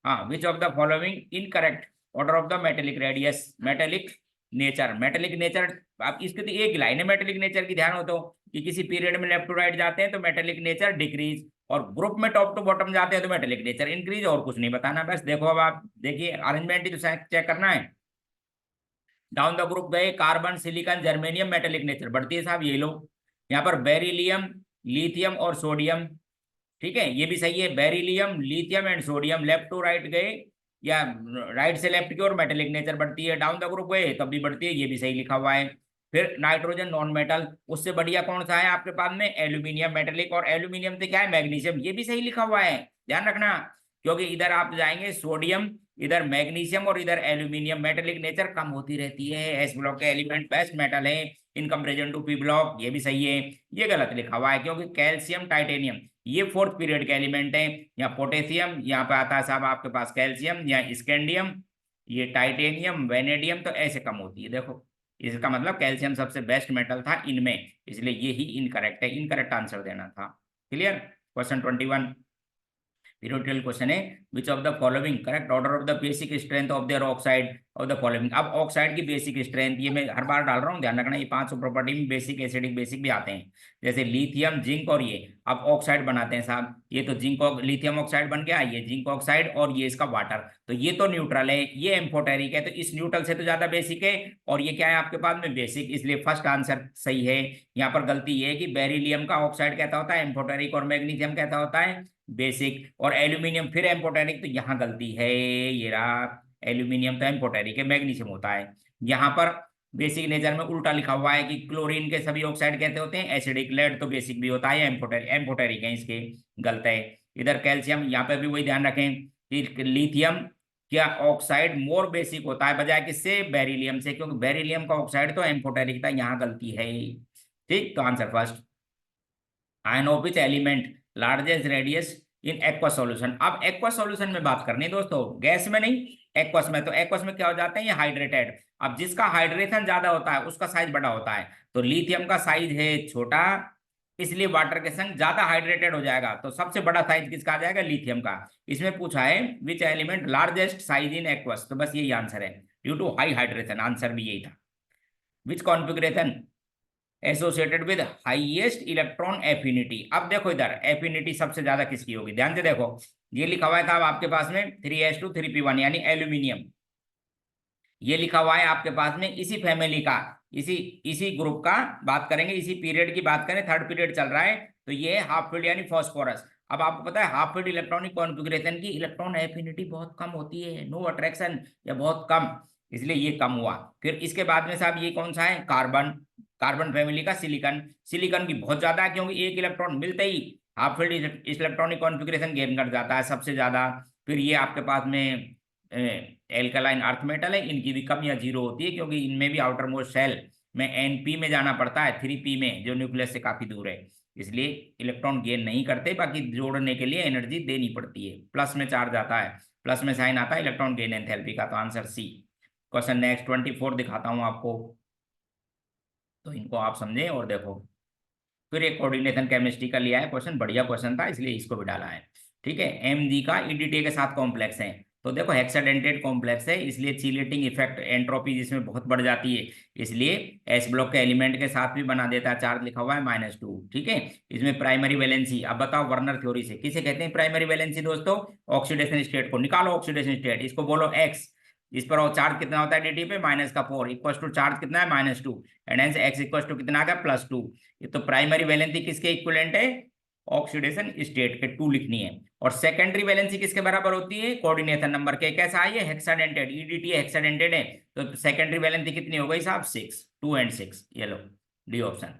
हाँ, विच of the following incorrect order of the metallic radius, metallic nature, metallic nature, आप इसके तो एक लाइन है मेटेलिक नेचर की, ध्यान हो तो, कि किसी पीरियड में लेफ्ट टू राइट जाते हैं तो मेटेलिक नेचर डिक्रीज, और ग्रुप में टॉप टू बॉटम जाते हैं तो मेटेलिक नेचर इंक्रीज, और कुछ नहीं बताना, बस देखो अब आप देखिए अरेंजमेंट ही तो चेक करना है। डाउन द ग्रुप गए, carbon, silicon, germanium, metallic nature बढ़ती है साहब, ये लो, यहाँ पर बेरिलियम, लिथियम और सोडियम, ठीक है, ये भी सही है, beryllium, lithium and sodium, left to right गए या राइट से लेफ्ट की ओर मेटेलिक नेचर बढ़ती है, डाउन द ग्रुप गए तब भी बढ़ती है, ये भी सही लिखा हुआ है। फिर नाइट्रोजन नॉन मेटल, उससे बढ़िया कौन सा है आपके पास में, एल्यूमिनियम मेटेलिक, और एल्यूमिनियम से क्या है, मैग्नीशियम, ये भी सही लिखा हुआ है, ध्यान रखना, क्योंकि इधर आप जाएंगे सोडियम, इधर मैग्नीशियम और इधर एल्यूमिनियम, मेटेलिक नेचर कम होती रहती है, एस ब्लॉक के एलिमेंट बेस्ट मेटल है in comparison to P block, ये भी सही है। ये गलत लिखा हुआ है, क्योंकि कैल्शियम, टाइटेनियम ये फोर्थ पीरियड के एलिमेंट है, या पोटेशियम, यहाँ पे आता है साहब आपके पास कैल्शियम या स्कैंडियम, ये टाइटेनियम, वेनेडियम, तो ऐसे कम होती है, देखो इसका मतलब कैल्शियम सबसे बेस्ट मेटल था इनमें, इसलिए ये ही इनकरेक्ट है, इनकरेक्ट आंसर देना था। क्लियर। क्वेश्चन 21 पीरियोडिकल क्वेश्चन है, विच of the following correct order of the basic strength of their oxide of the following. अब ऑक्साइड की बेसिक स्ट्रेंथ, ये मैं हर बार डाल रहा हूँ, ध्यान रखना, ये 500 प्रॉपर्टी में बेसिक, एसिडिक, बेसिक भी आते हैं, जैसे लिथियम, जिंक, और ये अब ऑक्साइड बनाते हैं साहब, ये तो जिंक, लिथियम ऑक्साइड बन गया, ये जिंक ऑक्साइड, और ये इसका वाटर, तो ये तो न्यूट्रल है, ये एम्फोटेरिक है, तो इस न्यूट्रल से तो ज्यादा बेसिक है, और ये क्या है आपके पास में, बेसिक, इसलिए फर्स्ट आंसर सही है। यहाँ पर गलती ये है कि बेरिलियम का ऑक्साइड कहता होता है एम्फोटेरिक, और मैग्नीशियम कहता होता है बेसिक, और एल्यूमिनियम फिर एम्फोटेरिक, तो यहाँ गलती है, ये रहा, एल्यूमिनियम तो एम्फोटेरिक है, मैग्नीशियम होता है। यहाँ पर बेसिक नेचर में उल्टा लिखा हुआ है कि क्लोरीन के सभी ऑक्साइड कैसे होते हैं, एसिडिक। लेड तो बेसिक भी होता है, एम्फोटेरिक है इसके, गलत है। इधर कैल्शियम, यहाँ पे भी वही ध्यान रखें कि लिथियम क्या ऑक्साइड मोर बेसिक होता है बजाय किससे, बेरिलियम से, क्योंकि बेरिलियम का ऑक्साइड तो एम्फोटेरिक था, यहाँ गलती है। ठीक, तो answer first. Ion of which element largest radius in aqua solution. अब एक्वा सॉल्यूशन में बात करनी है दोस्तों, गैस में नहीं, एक्वस में। तो एक्वस में क्या हो जाते हैं, ये हाइड्रेटेड। अब जिसका हाइड्रेशन ज्यादा होता है उसका साइज बड़ा होता है, तो लिथियम का साइज है छोटा, इसलिए वाटर के संग ज्यादा हाइड्रेटेड हो जाएगा। तो सबसे बड़ा साइज किसका आ जाएगा, लिथियम का। इसमें पूछा है which element largest size in aqueous, तो बस यही आंसर है, due to high hydration, answer भी यही था। Which configuration associated with highest electron affinity. अब देखो इधर एफिनिटी सबसे ज्यादा किसकी होगी, ध्यान से देखो, ये लिखा हुआ था अब आपके पास में 3s2 3p1 यानी एल्यूमिनियम। ये लिखा हुआ है आपके पास में इसी फैमिली का, इसी इसी ग्रुप का बात करेंगे, इसी पीरियड की बात करें, थर्ड पीरियड चल रहा है, तो ये हाफ फील्ड यानी फॉस्फोरस। अब आपको पता है हाफ फील्ड इलेक्ट्रॉनिक कॉन्फ़िगरेशन की इलेक्ट्रॉन एफिनिटी बहुत कम होती है, नो अट्रैक्शन या बहुत कम, इसलिए ये कम हुआ। फिर इसके बाद में साहब ये कौन सा है, कार्बन। कार्बन फैमिली का सिलिकन। सिलिकन की बहुत ज्यादा है, क्योंकि एक इलेक्ट्रॉन मिलते ही half field electronic configuration gain कर जाता है सबसे ज्यादा। फिर ये आपके पास में एल्कलाइन अर्थ मेटल है, इनकी भी कम या जीरो होती है, क्योंकि इनमें भी आउटर मोस्ट सेल में एनपी में जाना पड़ता है, 3p में, जो न्यूक्लियस से काफी दूर है, इसलिए इलेक्ट्रॉन गेन नहीं करते, बाकी जोड़ने के लिए एनर्जी देनी पड़ती है। प्लस में चार्ज आता है, प्लस में साइन आता है इलेक्ट्रॉन गेन एंथैल्पी का, तो आंसर सी। क्वेश्चन नेक्स्ट 24 दिखाता हूं आपको, तो इनको आप समझें और देखो। फिर एक कोऑर्डिनेशन केमिस्ट्री का लिया है क्वेश्चन, बढ़िया क्वेश्चन था इसलिए इसको भी डाला है। ठीक है, Mg का ईडीटी के साथ कॉम्प्लेक्स है, तो देखो हेक्साडेंटेड कॉम्प्लेक्स है, इसलिए चिलेटिंग इफेक्ट एंट्रोपी जिसमें बहुत बढ़ जाती है, इसलिए एस ब्लॉक के एलिमेंट के साथ भी बना देता है, चार्ज लिखा हुआ है -2। ठीक है, इसमें प्राइमरी वैलेंसी, अब बताओ वर्नर थ्योरी से किसे कहते हैं प्राइमरी वैलेंसी दोस्तों, ऑक्सीडेशन स्टेट को निकालो, ऑक्सीडेशन स्टेट इसको बोलो एक्स, इस पर चार्ज कितना होता है dt पे -4, इक्वल टू चार्ज कितना है -2, and hence x equal to कितना आ गया +2। ये तो प्राइमरी वैलेंसी किसके इक्विवेलेंट है, ऑक्सीडेशन स्टेट के, 2 लिखनी है। और सेकेंडरी वैलेंसी किसके बराबर होती है, कोऑर्डिनेशन नंबर के, कैसा है ये हेक्साडेंटेड, ईडीटी हेक्साडेंटेड है, तो सेकेंडरी वैलेंसी कितनी हो गई साहब 6, 2 एंड 6, ये लो D option.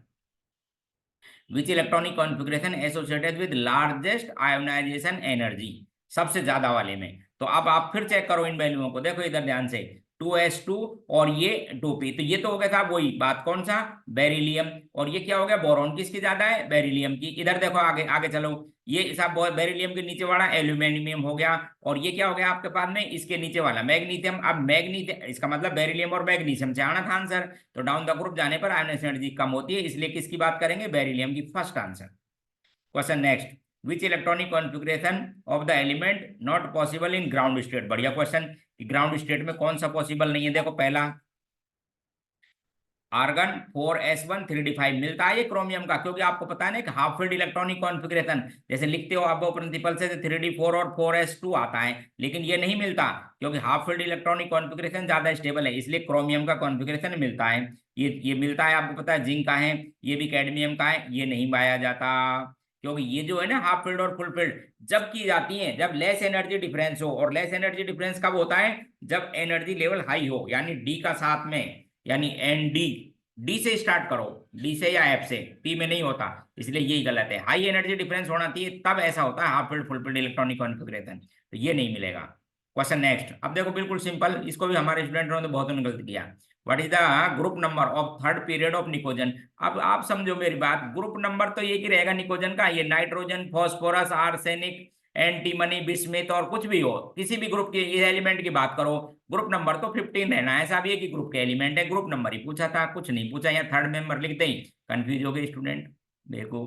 Which electronic configuration associated with largest ionization energy, सबसे ज्यादा वाले में। तो अब आप फिर चेक करो इन वैल्यूओं को, देखो इधर ध्यान से, 2s2 और ये 2p, तो ये तो हो गया था वही बात, कौन सा, बेरिलियम। और ये क्या हो गया, बोरॉन किसकी ज्यादा है, बेरिलियम की। इधर देखो आगे आगे चलो, ये साहब बेरिलियम के नीचे वाला एल्यूमिनियम हो गया, और ये क्या हो गया आपके पास में, इसके नीचे वाला मैग्नीशियम। अब मैग्नीशियम, इसका मतलब बेरिलियम और मैग्नीशियम से आना था आंसर, तो डाउन द ग्रुप जाने पर आयोनाइजेशन एनर्जी कम होती है, इसलिए किसकी बात करेंगे, बेरिलियम की, first answer. Question next, which electronic configuration of the element not possible in ground state, बढ़िया क्वेश्चन, ग्राउंड स्टेट में कौन सा पॉसिबल नहीं है, देखो पहला आर्गन 4s1 3d5 मिलता है ये क्रोमियम का, क्योंकि आपको पता है ना कि हाफ फील्ड इलेक्ट्रॉनिक कॉन्फ़िगरेशन जैसे लिखते हो आप प्रिंसिपल से 3d4 और 4s2 आता है, लेकिन ये नहीं मिलता, क्योंकि हाफ फील्ड इलेक्ट्रॉनिक कॉन्फ़िगरेशन ज्यादा स्टेबल है, इसलिए क्रोमियम का कॉन्फ़िगरेशन मिलता है। ये मिलता है, आपको पता है जिंक का है, ये भी कैडमियम का है, ये नहीं पाया जाता, क्योंकि ये जो है ना हाफ फील्ड और फुल फील्ड जब की जाती है जब लेस एनर्जी डिफरेंस हो, और लेस एनर्जी डिफरेंस कब होता है, जब एनर्जी लेवल हाई हो, यानी डी का साथ में, यानी एन डी, डी से स्टार्ट करो, डी से या एफ से, पी में नहीं होता, इसलिए यही गलत है, हाई एनर्जी डिफरेंस होना चाहिए, तब ऐसा होता है half field full field electronic configuration, तो ये नहीं मिलेगा। क्वेश्चन नेक्स्ट, अब देखो बिल्कुल सिंपल, इसको भी हमारे स्टूडेंटों ने बहुत गलत किया। What is the group number of third period of निकोजन। अब आप समझो मेरी बात, ग्रुप नंबर तो एक ही रहेगा निकोजन का, ये nitrogen, phosphorus, arsenic, antimony, bismuth और कुछ भी हो, किसी भी ग्रुप के एलिमेंट की बात करो, ग्रुप नंबर तो 15 रहना है साहब, ये कि ग्रुप के एलिमेंट है, ग्रुप नंबर ही पूछा था, कुछ नहीं पूछा, यहाँ थर्ड मेंबर लिखते ही कंफ्यूज हो गए स्टूडेंट। देखो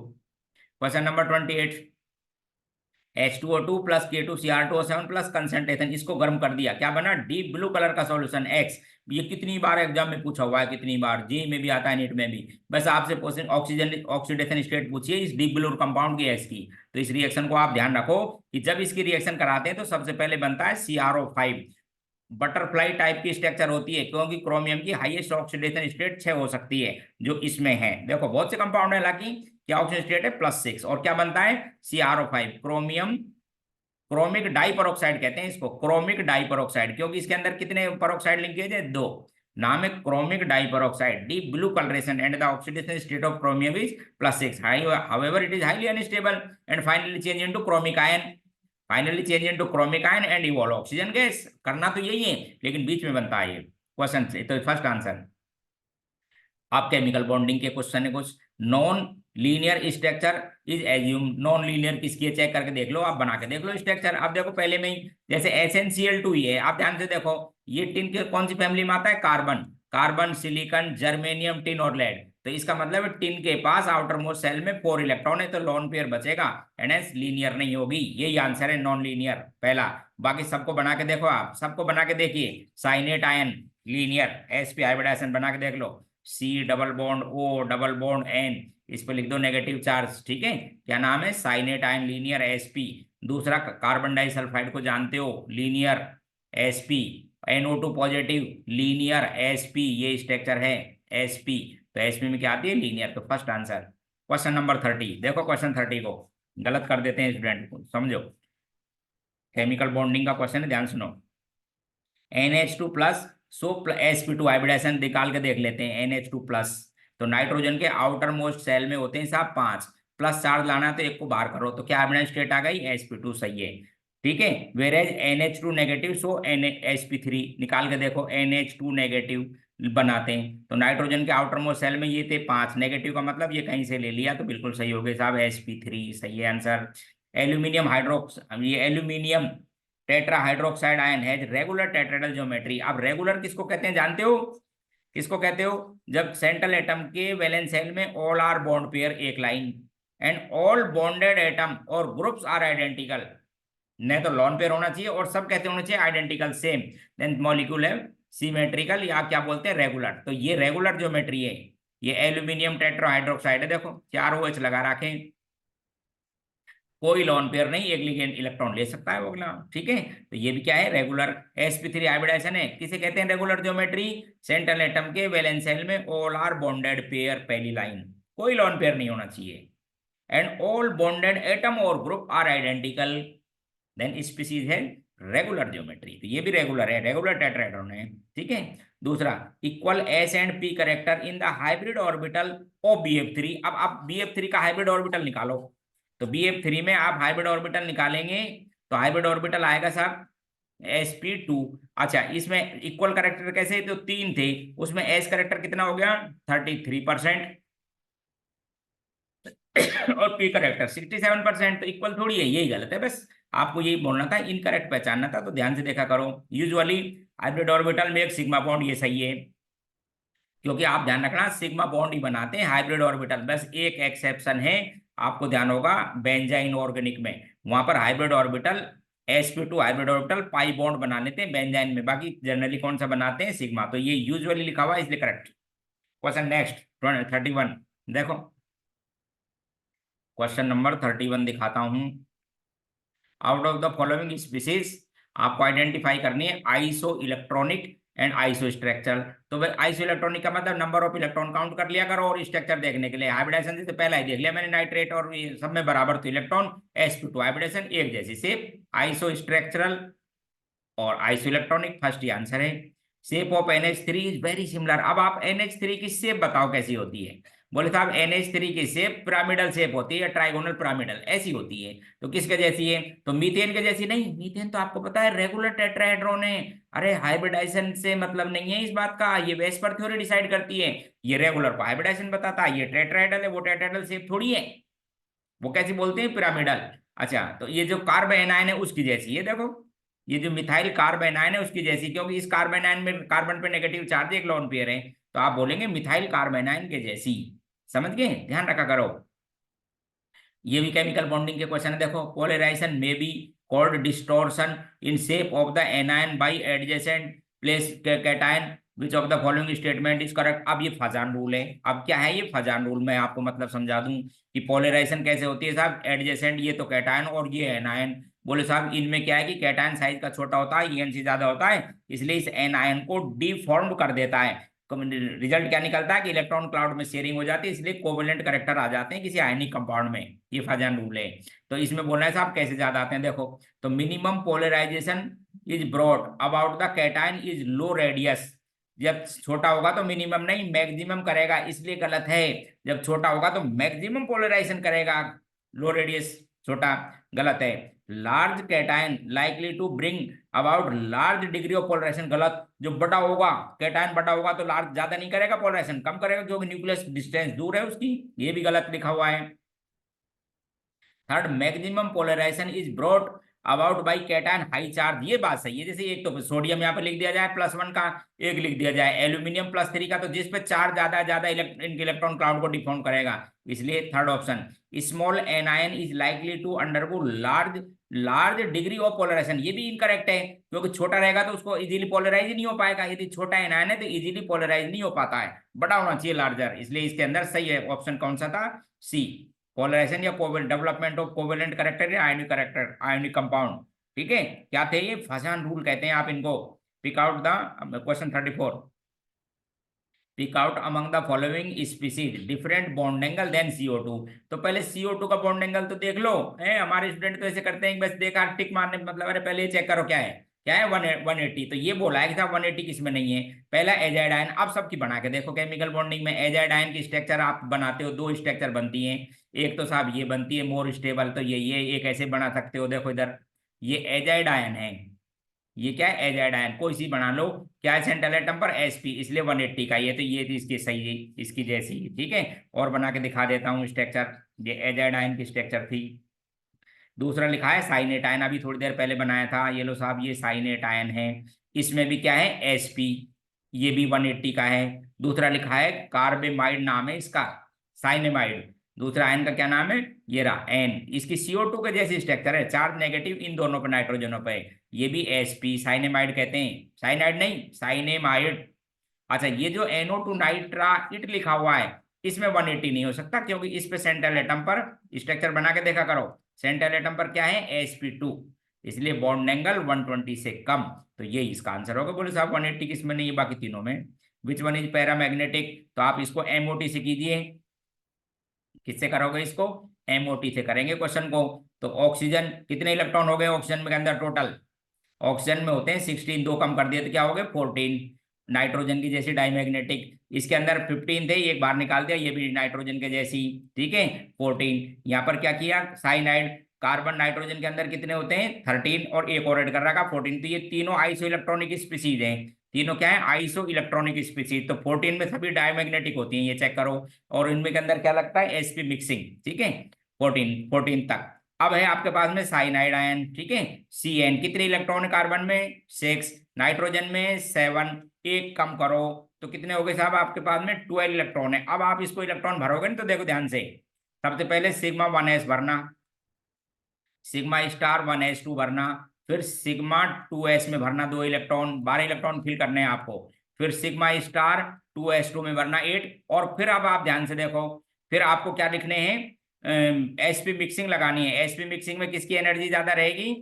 question number 28, H2O2 plus K2Cr2O7 plus concentration, इसको गर्म कर दिया, क्या बना, डीप ब्लू कलर का सॉल्यूशन X। ये कितनी बार एग्जाम में पूछा हुआ है, कितनी बार जी में भी आता है, नीट में भी, बस आपसे ऑक्सीजन ऑक्सीडेशन स्टेट पूछिए इस डीप ब्लू कंपाउंड की X की, तो इस रिएक्शन को आप ध्यान रखो कि जब इसकी रिएक्शन कराते हैं तो सबसे पहले बनता है CrO5, बटरफ्लाई टाइप की स्ट्रक्चर होती है, क्योंकि क्रोमियम की हाईएस्ट ऑक्सीडेशन स्टेट 6 हो सकती है, जो इसमें है, देखो बहुत से कंपाउंड है, हालांकि क्या ऑक्सीजन स्टेट है +6, और क्या बनता है CrO5, chromium, chromic die peroxide कहते हैं इसको, क्रोमिक डाई परोक्साइड, क्योंकि इसके अंदर कितने परोक्साइड लिंकेज है, 2, नाम है chromic diperoxide, deep blue coloration and the oxidation state of chromium is +6. However, it is highly unstable and finally change into chromic ion. Finally change into chromic ion and evolve oxygen gas. करना तो यही है लेकिन बीच में बनता है ये question से। तो फर्स्ट आंसर आप केमिकल बॉन्डिंग के क्वेश्चन है कुछ। Non linear structure is assume, non linear किसकी है चेक करके देख लो, आप बना के देख लो स्ट्रक्चर। अब देखो पहले में ही जैसे SnCl2 ही है, आप ध्यान से देखो ये टिन के कौन सी फैमिली में आता है, carbon, carbon silicon germanium tin और लेड। तो इसका मतलब है टिन के पास आउटर मोस्ट सेल में 4 इलेक्ट्रॉन है, तो लोन पेयर बचेगा एंड हेंस लीनियर नहीं होगी। यही आंसर है नॉन लीनियर पहला। बाकी सबको बना के देखो, आप सबको बना के देखिए। Cyanate ion linear, sp hybridization बना के देख लो, C double bond O double bond N, इस पर लिख दो नेगेटिव चार्ज, ठीक है। क्या नाम है, साइनेट आयन लीनियर sp। दूसरा कार्बन डाइसल्फाइड को जानते हो, linear sp, NO2 positive linear sp, ये स्ट्रक्चर है sp। तो sp में क्या आती है, लीनियर। तो फर्स्ट आंसर क्वेश्चन नंबर 30। देखो क्वेश्चन 30 को गलत कर देते हैं स्टूडेंट को, समझो। केमिकल बॉन्डिंग का क्वेश्चन है, ध्यान सुनो। NH2 plus so sp2 hybridisation निकाल के देख लेते हैं। NH2 प्लस तो नाइट्रोजन के आउटर मोस्ट सेल में होते हैं साहब 5, प्लस चार्ज लाना है तो एक को बाहर करो, तो क्या हाइब्रिडाइज स्टेट आ गई, sp2 सही है, ठीक है। वेरेज NH2 नेगेटिव सो sp3 निकाल के देखो, NH2 नेगेटिव बनाते हैं तो नाइट्रोजन के आउटर मोस्ट सेल में ये थे 5, नेगेटिव का मतलब ये कहीं से ले लिया तो बिल्कुल सही हो गए साहब, sp3 सही है आंसर। एल्यूमिनियम हाइड्रोक्स, ये एल्यूमिनियम टेट्रा हाइड्रोक्साइड आयन है रेगुलर टेट्राहेड्रल ज्योमेट्री। अब रेगुलर किसको कहते हैं जानते हो, किसको कहते हो, जब सेंट्रल एटम के वैलेंस शेल में ऑल आर बॉन्ड पेयर एक line and all bonded atom और ग्रुप्स आर आइडेंटिकल, नहीं तो लॉन पेयर होना चाहिए और सब कहते होना चाहिए आइडेंटिकल सेम, देन मॉलिक्यूल है सिमेट्रिकल या क्या बोलते हैं रेगुलर। तो ये रेगुलर ज्योमेट्री है। ये एल्यूमिनियम टेट्राहाइड्रोक्साइड है, देखो 4 OH लगा रखे, कोई लॉन पेयर नहीं, एक लिगेंड इलेक्ट्रॉन ले सकता है वो अगला, ठीक है। तो ये भी क्या है, रेगुलर sp3 हाइब्रिडाइजेशन है। किसे कहते हैं रेगुलर ज्योमेट्री, सेंट्रल एटम के वैलेंस शेल में ऑल आर बॉन्डेड पेयर, पहली लाइन, कोई लॉन पेयर नहीं होना चाहिए, एंड ऑल बॉन्डेड एटम और group are identical, then species है रेगुलर ज्योमेट्री। तो ये भी रेगुलर है, रेगुलर टेट्राहेड्रॉन है, ठीक है। दूसरा equal s and p character in the hybrid orbital of bf3। अब आप bf3 का हाइब्रिड ऑर्बिटल निकालो, तो bf3 में आप हाइब्रिड ऑर्बिटल निकालेंगे तो हाइब्रिड ऑर्बिटल आएगा साहब sp2। अच्छा, इसमें इक्वल करेक्टर कैसे, तो 3 थे, उसमें s करेक्टर कितना हो गया 33% और p करेक्टर 67%, तो इक्वल थोड़ी है, यही गलत है, बस आपको यही बोलना था, इनकरेक्ट पहचानना था, तो ध्यान से देखा करो। यूजुअली हाइब्रिड ऑर्बिटल में एक सिग्मा बॉन्ड, ये सही है, क्योंकि आप ध्यान रखना सिग्मा बॉन्ड ही बनाते हैं हाइब्रिड ऑर्बिटल, बस एक एक्सेप्शन है, आपको ध्यान होगा बेंजाइन ऑर्गेनिक में, वहां पर hybrid orbital sp2 hybrid orbital pi bond बना लेते हैं बेंजाइन में, बाकी जनरली कौन सा बनाते हैं, सिग्मा। तो ये यूजुअली लिखा हुआ है इसलिए करेक्ट। क्वेश्चन नेक्स्ट 31, देखो क्वेश्चन नंबर 31 दिखाता हूं। Out of the following species आपको आइडेंटिफाई करनी है iso electronic and iso structure. तो भाई आइसो इलेक्ट्रॉनिक का मतलब नंबर ऑफ इलेक्ट्रॉन काउंट कर लिया करो, और स्ट्रक्चर देखने के लिए हाइब्रिडाइजेशन से पहला ही देख लिया मैंने, नाइट्रेट और सब में बराबर तो इलेक्ट्रॉन, sp2 हाइब्रिडेशन एक जैसी शेप, आइसो स्ट्रक्चरल और आइसो इलेक्ट्रॉनिक, फर्स्ट ही आंसर है। Shape of NH3 is very similar. अब आप NH3 की शेप बताओ कैसी होती है, बोले साहब NH3 की शेप पिरामिडल शेप होती है या ट्राइगोनल पिरामिडल ऐसी होती है, तो किसके जैसी है, तो मीथेन के जैसी नहीं, मीथेन तो आपको पता है रेगुलर टेट्राहेड्रॉन है। अरे हाइब्रिडाइजेशन से मतलब नहीं है इस बात का, ये वेस्पर थ्योरी डिसाइड करती है, ये रेगुलर को हाइब्रिडाइजेशन बताता है, ये टेट्राहेड्रल है, वो टेट्राहेड्रल शेप थोड़ी है, वो कैसी बोलते हैं पिरामिडल। अच्छा, तो ये जो कार्बन एनायन है उसकी जैसी है, देखो ये जो मिथाइल कार्बन आयन है उसकी जैसी, क्योंकि इस कार्बन आयन में कार्बन पे नेगेटिव चार्ज एक लोन पेयर है, तो आप बोलेंगे मिथाइल कार्बन आयन के जैसी, समझ गए, ध्यान रखा करो। ये भी केमिकल बॉन्डिंग के क्वेश्चन है, देखो पोलराइजेशन में be called distortion in shape of the anion by adjacent place cation which of the following statement is correct. अब ये फजान रूल है, अब क्या है ये फजान रूल, मैं आपको मतलब समझा दूं कि पोलराइजेशन कैसे होती है साहब, एडजेसेंट ये तो कैटायन और ये एनायन, बोले साहब इनमें क्या है कि कैटायन साइज का छोटा होता है, EN से ज्यादा होता है, इसलिए इस एनायन को डिफॉर्म कर देता है। रिजल्ट क्या निकलता है कि इलेक्ट्रॉन क्लाउड में शेयरिंग हो जाती है, इसलिए कोवेलेंट करेक्टर आ जाते हैं किसी आयनिक कंपाउंड में, ये फजान रूल है। तो इसमें बोलना है साहब कैसे ज्यादा आते हैं, देखो तो minimum polarization is brought about the cation is low radius, जब छोटा होगा तो मिनिमम नहीं मैक्सिमम करेगा, इसलिए गलत है। जब छोटा होगा तो मैक्सिमम पोलराइजेशन करेगा, लो रेडियस छोटा, गलत है। Large cation likely to bring about large degree of polarization, गलत। जो बड़ा होगा, कैटायन बड़ा होगा तो लार्ज ज्यादा नहीं करेगा, पोलराइजेशन कम करेगा, क्योंकि न्यूक्लियस डिस्टेंस दूर है उसकी, ये भी गलत लिखा हुआ है। Third, maximum polarization is brought about by cation high charge, ये बात सही है। जैसे एक तो सोडियम यहाँ पे लिख दिया जाए +1 का, एक लिख दिया जाए एल्यूमिनियम +3 का, तो जिस पे चार्ज ज्यादा ज्यादा इनके इलेक्ट्रॉन क्लाउड को डिफॉर्म करेगा, इसलिए third option. Small anion is likely to undergo large large degree of polarization, ये भी इनकरेक्ट है, क्योंकि छोटा रहेगा तो उसको इजीली पोलराइज ही नहीं हो पाएगा। यदि छोटा एनायन है तो इजीली पोलराइज नहीं हो पाता है, बड़ा होना चाहिए लार्जर, इसलिए इसके अंदर सही है ऑप्शन कौन सा था, सी। पोलराइजेशन या डेवलपमेंट ऑफ कोवेलेंट करेक्टर या आयनिक करेक्टर, आयनिक कंपाउंड। ठीक है, क्या थे ये, फसान रूल कहते हैं आप इनको। Pick out the question 34, pick out among the following species different bond angle then CO2। तो पहले CO2 का बॉन्ड एंगल तो देख लो, है हमारे स्टूडेंट तो ऐसे करते हैं बस देखा टिक मारने मतलब, अरे पहले चेक करो क्या है, क्या है 180, तो ये बोला है कि साहब 180 किसमें नहीं है, पहला एजाइड आयन। आप सबकी बना के देखो केमिकल बॉन्डिंग में, एजाइड आयन की स्ट्रक्चर आप बनाते हो, दो स्ट्रक्चर बनती है, एक तो साहब ये बनती है मोर स्टेबल, तो ये एक ऐसे बना सकते हो, देखो इधर ये एजाइड आयन है, ये क्या है एजाइड आयन, कोई सी बना लो, क्या है सेंट्रल एटम पर SP, इसलिए 180 का ये, तो ये थी इसकी सही, इसकी जैसी, ठीक है। और बना के दिखा देता हूँ स्ट्रक्चर, ये एजाइड आयन की स्ट्रक्चर थी। दूसरा लिखा है साइनेट आयन, अभी थोड़ी देर पहले बनाया था, ये लो साहब ये साइनेट आयन है, इसमें भी क्या है SP, ये भी 180 का है। दूसरा लिखा है कार्बेमाइड, नाम है इसका साइनेमाइड, दूसरा आयन का क्या नाम है, ये रहा N, इसकी CO2 के जैसी स्ट्रक्चर है, चार्ज नेगेटिव इन दोनों पे, नाइट्रोजनों पे, ये भी SP साइनेमाइड कहते हैं, साइनाइड नहीं साइनेमाइड। अच्छा, ये जो NO2 नाइट्राइट लिखा हुआ है, इसमें 180 नहीं हो सकता, क्योंकि इस पे सेंट्रल एटम पर स्ट्रक्चर बना के देखा करो, सेंट्रल एटम पर क्या है sp2, इसलिए बॉन्ड एंगल 120 से कम, तो ये इसका आंसर होगा। बोले साहब 180 किसमें नहीं है, बाकी तीनों में। विच वन इज पैरामैग्नेटिक, तो आप इसको MOT से कीजिए, किससे करोगे इसको, MOT से करेंगे क्वेश्चन को। तो ऑक्सीजन कितने इलेक्ट्रॉन हो गए ऑक्सीजन के अंदर टोटल, ऑक्सीजन में होते हैं 16, दो कम कर दिए तो क्या हो गए 14। नाइट्रोजन की जैसी डाइमैग्नेटिक, इसके अंदर 15 थे, एक बार निकाल दिया, ये भी नाइट्रोजन के जैसी, ठीक है 14। यहाँ पर क्या किया साइनाइड, कार्बन नाइट्रोजन के अंदर कितने होते हैं 13, और एक और ऐड कर रखा 14, तो ये तीनों आइसो इलेक्ट्रॉनिक स्पीसीज हैं, तीनों क्या है आइसो इलेक्ट्रॉनिक स्पीसीज, तो 14 में सभी डायमैग्नेटिक होती हैं, ये चेक करो। और इनमें के अंदर क्या लगता है SP मिक्सिंग, ठीक है 14 तक। अब है आपके पास में साइनाइड आयन, ठीक है CN, कितने इलेक्ट्रॉन है कार्बन में 6, नाइट्रोजन में 7, एक कम करो तो कितने हो गए साहब आपके पास में 12 इलेक्ट्रॉन है। अब आप इसको इलेक्ट्रॉन भरोगे ना, तो देखो ध्यान से, सबसे पहले सिग्मा 1s भरना, सिग्मा स्टार 1s2 भरना, फिर सिग्मा 2s में भरना 2 इलेक्ट्रॉन, 12 इलेक्ट्रॉन फिल करने हैं आपको, फिर सिग्मा स्टार 2s2 में भरना 8, और फिर अब आप ध्यान से देखो, फिर आपको क्या लिखने हैं SP मिक्सिंग लगानी है। SP मिक्सिंग में किसकी एनर्जी ज्यादा रहेगी,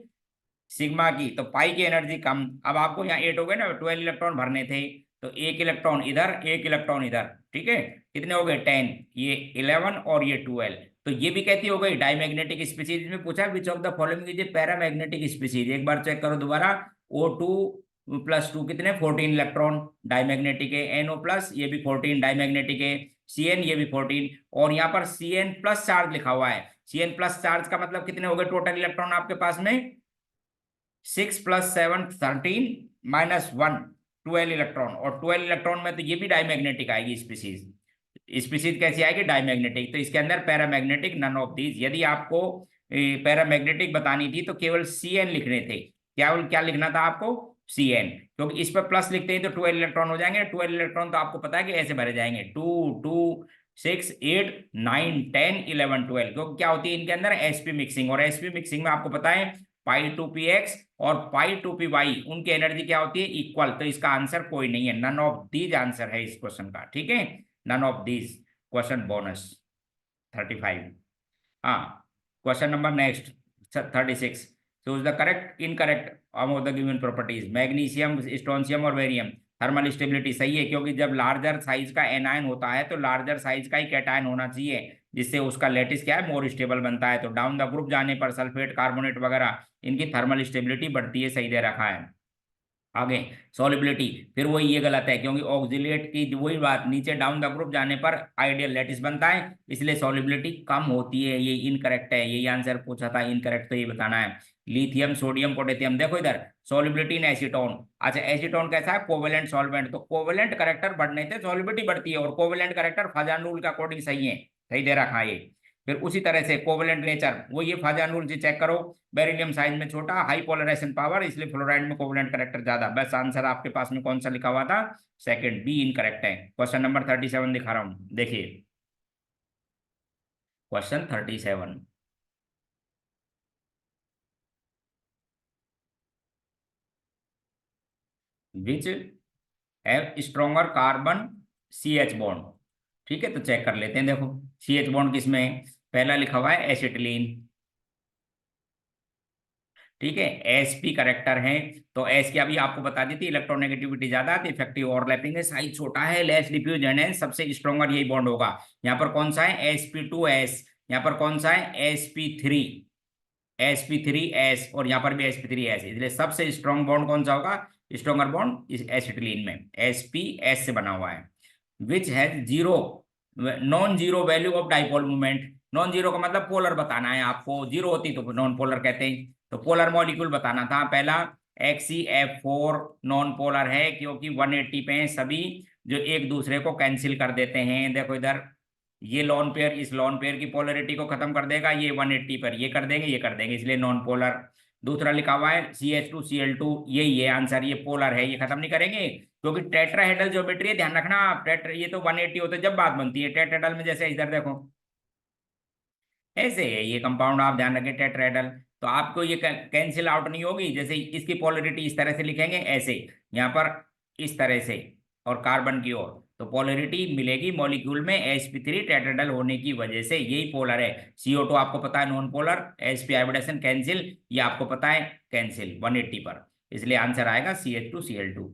सिग्मा की, तो पाई की एनर्जी कम। अब आपको यहाँ 8 हो गए ना, 12 इलेक्ट्रॉन भरने थे, तो एक इलेक्ट्रॉन इधर एक इलेक्ट्रॉन इधर, ठीक है कितने हो गए 10, ये 11 और ये 12, तो ये भी कहती हो गई डायमैग्नेटिक स्पीसीज में पूछा विच of the following is a paramagnetic species, एक बार चेक करो दोबारा, O2+2 कितने 14 इलेक्ट्रॉन डायमैग्नेटिक है, NO+ ये भी 14 डायमैग्नेटिक है, CN ये भी 14, और यहाँ पर CN+ चार्ज लिखा हुआ है, CN+ चार्ज का मतलब कितने हो गए टोटल इलेक्ट्रॉन आपके पास में 6 + 7 13 -1 12 इलेक्ट्रॉन, और 12 इलेक्ट्रॉन में तो ये भी डायमैग्नेटिक आएगी स्पीसीज, स्पीसीज कैसी आएगी डायमैग्नेटिक, तो इसके अंदर पैरामैग्नेटिक नन ऑफ दीज। यदि आपको पैरामैग्नेटिक बतानी थी तो केवल CN लिखने थे, केवल क्या लिखना था आपको CN, क्योंकि इस पर प्लस लिखते हैं तो 12 इलेक्ट्रॉन हो जाएंगे, 12 इलेक्ट्रॉन तो आपको पता है कि ऐसे भरे जाएंगे 2 2 6 8 9 10 11 12, क्योंकि क्या होती है इनके अंदर SP मिक्सिंग, और SP मिक्सिंग में आपको पता है π2px और π2py उनकी एनर्जी क्या होती है इक्वल, तो इसका आंसर कोई नहीं है, नन ऑफ दीज आंसर है इस क्वेश्चन का, ठीक है none of these, question bonus 35। हाँ, question number next 36, choose the correct incorrect of the given properties, magnesium strontium और बेरियम। थर्मल स्टेबिलिटी सही है, क्योंकि जब लार्जर साइज का एनायन होता है तो लार्जर साइज का ही कैटायन होना चाहिए, जिससे उसका लेटिस क्या है मोर स्टेबल बनता है, तो डाउन द ग्रुप जाने पर सल्फेट कार्बोनेट वगैरह इनकी थर्मल स्टेबिलिटी बढ़ती है, सही दे रखा है। आगे सॉलिबिलिटी, फिर वही ये गलत है क्योंकि ऑक्जिलेट की वही बात, नीचे डाउन द ग्रुप जाने पर आइडियल लैटिस बनता है, इसलिए सॉलिबिलिटी कम होती है, ये इनकरेक्ट है, यही आंसर पूछा था इनकरेक्ट, तो ये बताना है। लिथियम सोडियम पोटेशियम, देखो इधर सॉलिबिलिटी इन एसीटोन, अच्छा एसीटोन कैसा है, कोवेलेंट सॉल्वेंट, तो कोवेलेंट करेक्टर बढ़ने से सॉलिबिलिटी बढ़ती है, और कोवेलेंट करेक्टर फाजानुल का अकॉर्डिंग सही है, सही दे रखा है ये। फिर उसी तरह से कोवेलेंट नेचर वो ये फाजानुल से चेक करो, बेरिलियम साइज में छोटा, हाई पोलराइजेशन पावर, इसलिए फ्लोराइड में कोवेलेंट करेक्टर ज्यादा, बस आंसर आपके पास में कौन सा लिखा हुआ था, सेकंड बी इनकरेक्ट है। क्वेश्चन नंबर 37 दिखा रहा हूं, देखिए question 37, which have stronger carbon C H bond, ठीक है तो चेक कर लेते हैं, देखो सी एच बॉन्ड किसमें है, पहला लिखा हुआ है एसिटिलीन, ठीक है एसपी करेक्टर है, तो एस की अभी आपको बता दी थी इलेक्ट्रोनेगेटिविटी ज्यादा है, इफेक्टिव ओवरलैपिंग है, साइज छोटा है, लेस डिफ्यूजन है, सबसे स्ट्रॉन्गर यही बॉन्ड होगा। यहाँ पर कौन सा है sp2s, यहाँ पर कौन सा है sp3s और यहाँ पर भी sp3s, इसलिए सबसे स्ट्रॉन्ग बॉन्ड कौन सा होगा, स्ट्रॉन्गर बॉन्ड इस एसिटिलीन में sps से बना हुआ है। Which has zero non zero value of dipole movement, non zero का मतलब पोलर बताना है आपको, जीरो होती तो नॉन पोलर कहते हैं, तो पोलर मॉलिक्यूल बताना था। पहला XeF4 नॉन पोलर है क्योंकि 180 पे हैं सभी, जो एक दूसरे को कैंसिल कर देते हैं, देखो इधर ये लॉन पेयर इस लॉन पेयर की पोलरिटी को खत्म कर देगा, ये 180 पर ये कर देंगे ये कर देंगे, इसलिए नॉन पोलर। दूसरा लिखा हुआ है CH2Cl2, यही है आंसर, ये पोलर है, ये खत्म नहीं करेंगे क्योंकि टेट्राहेड्रल ज्योमेट्री है, ध्यान रखना आप, टेट्रा ये तो 180 होते जब बात बनती है, टेट्राहेड्रल में जैसे इधर देखो ऐसे है ये कंपाउंड, आप ध्यान रखें टेट्राहेड्रल, तो आपको ये कैंसिल आउट नहीं होगी, जैसे इसकी पोलरिटी इस तरह से लिखेंगे ऐसे, यहाँ पर इस तरह से और कार्बन की ओर, तो पोलरिटी मिलेगी मॉलिक्यूल में sp3 टेट्राहेड्रल होने की वजह से, यही पोलर है। CO2 आपको पता है non polar, sp hybridization cancel, ये आपको पता है कैंसिल 180 पर, इसलिए आंसर आएगा CH2Cl2।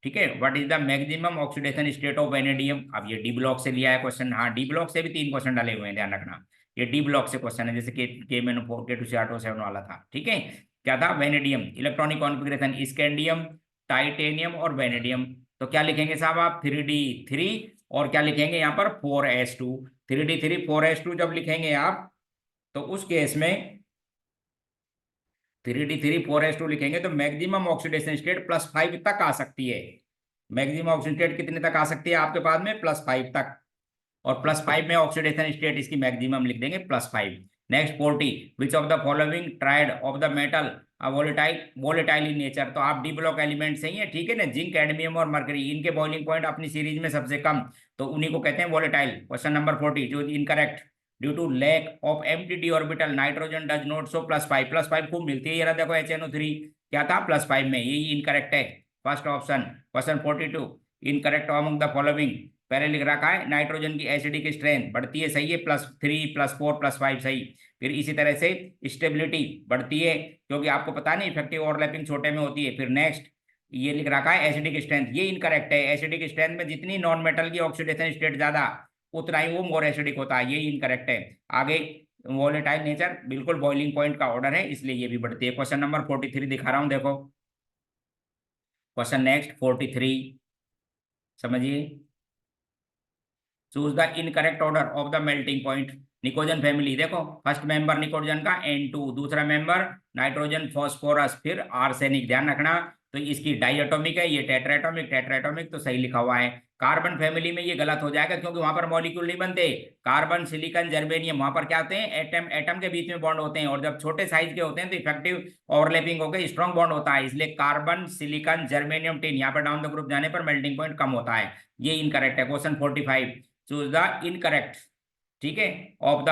ठीक है, what is the maximum oxidation state of vanadium, अब ये डी ब्लॉक से लिया है क्वेश्चन, हाँ डी ब्लॉक से भी 3 क्वेश्चन डाले हुए हैं, ध्यान रखना, ये डी ब्लॉक से क्वेश्चन है, जैसे के मैंने K2CR7 वाला था, ठीक है। क्या था, vanadium, electronic configuration scandium, titanium और वेनेडियम, तो क्या लिखेंगे साहब आप 3D3, और क्या लिखेंगे यहाँ पर 4s2, 3D3 4s2 जब लिखेंगे आप, तो उस केस में 3D3 4s2 लिखेंगे तो मैक्सिमम ऑक्सीडेशन स्टेट +5 तक आ सकती है, मैक्सिमम ऑक्सीडेशन स्टेट कितने तक आ सकती है आपके पास में, +5 तक, और +5 में ऑक्सीडेशन स्टेट इसकी मैक्सिमम लिख देंगे +5। Next 40, which of the following tried of the metal volatile volatile in nature, तो आप डी ब्लॉक एलिमेंट सही है, ठीक है ना, जिंक कैडमियम और मरकरी, इनके बॉइलिंग पॉइंट अपनी सीरीज में सबसे कम, तो उन्हीं को कहते हैं वोलेटाइल। क्वेश्चन नंबर 40 जो इनकरेक्ट, due to lack of empty D orbital nitrogen does not show +5, +5 खूब मिलती है, ये रहा देखो HNO3 क्या था +5 में, यही इनकरेक्ट है, first option. Question 42, incorrect among the following, पहले लिख रखा है नाइट्रोजन की एसिडिक स्ट्रेंथ बढ़ती है, सही है, +3 +4 +5 सही। फिर इसी तरह से स्टेबिलिटी बढ़ती है क्योंकि आपको पता नहीं इफेक्टिव ओवरलैपिंग छोटे में होती है। फिर नेक्स्ट ये लिख रखा है एसिडिक स्ट्रेंथ, ये इनकरेक्ट है, एसिडिक स्ट्रेंथ में जितनी नॉन मेटल की ऑक्सीडेशन स्टेट ज्यादा उतना ही वो मोर एसिडिक होता है, ये इनकरेक्ट है। आगे वोलेटाइल नेचर, बिल्कुल बॉइलिंग पॉइंट का ऑर्डर है इसलिए ये भी बढ़ती है। क्वेश्चन नंबर 43 दिखा रहा हूं, देखो क्वेश्चन नेक्स्ट 43, समझिए, choose the incorrect order of the melting point. निकोजन family देखो, फर्स्ट मेंबर निकोजन का N2, दूसरा मेंबर नाइट्रोजन फॉस्फोरस, फिर आर्सेनिक, ध्यान रखना, तो इसकी डाइएटॉमिक है, ये टेट्राएटॉमिक, टेट्राएटॉमिक तो सही लिखा हुआ है। कार्बन फैमिली में ये गलत हो जाएगा क्योंकि वहां पर मॉलिक्यूल नहीं बनते, कार्बन सिलिकॉन जर्मेनियम, वहां पर क्या होते हैं, एटम एटम के बीच में बॉन्ड होते हैं, और जब छोटे साइज के होते हैं तो इफेक्टिव ओवरलैपिंग होकर स्ट्रॉन्ग बॉन्ड होता है, इसलिए कार्बन सिलिकॉन जर्मेनियम टिन, यहाँ पर डाउन द ग्रुप जाने पर मेल्टिंग पॉइंट कम होता है, ये इनकरेक्ट है। क्वेश्चन 45, चूज द इनकरेक्ट, ठीक है, of the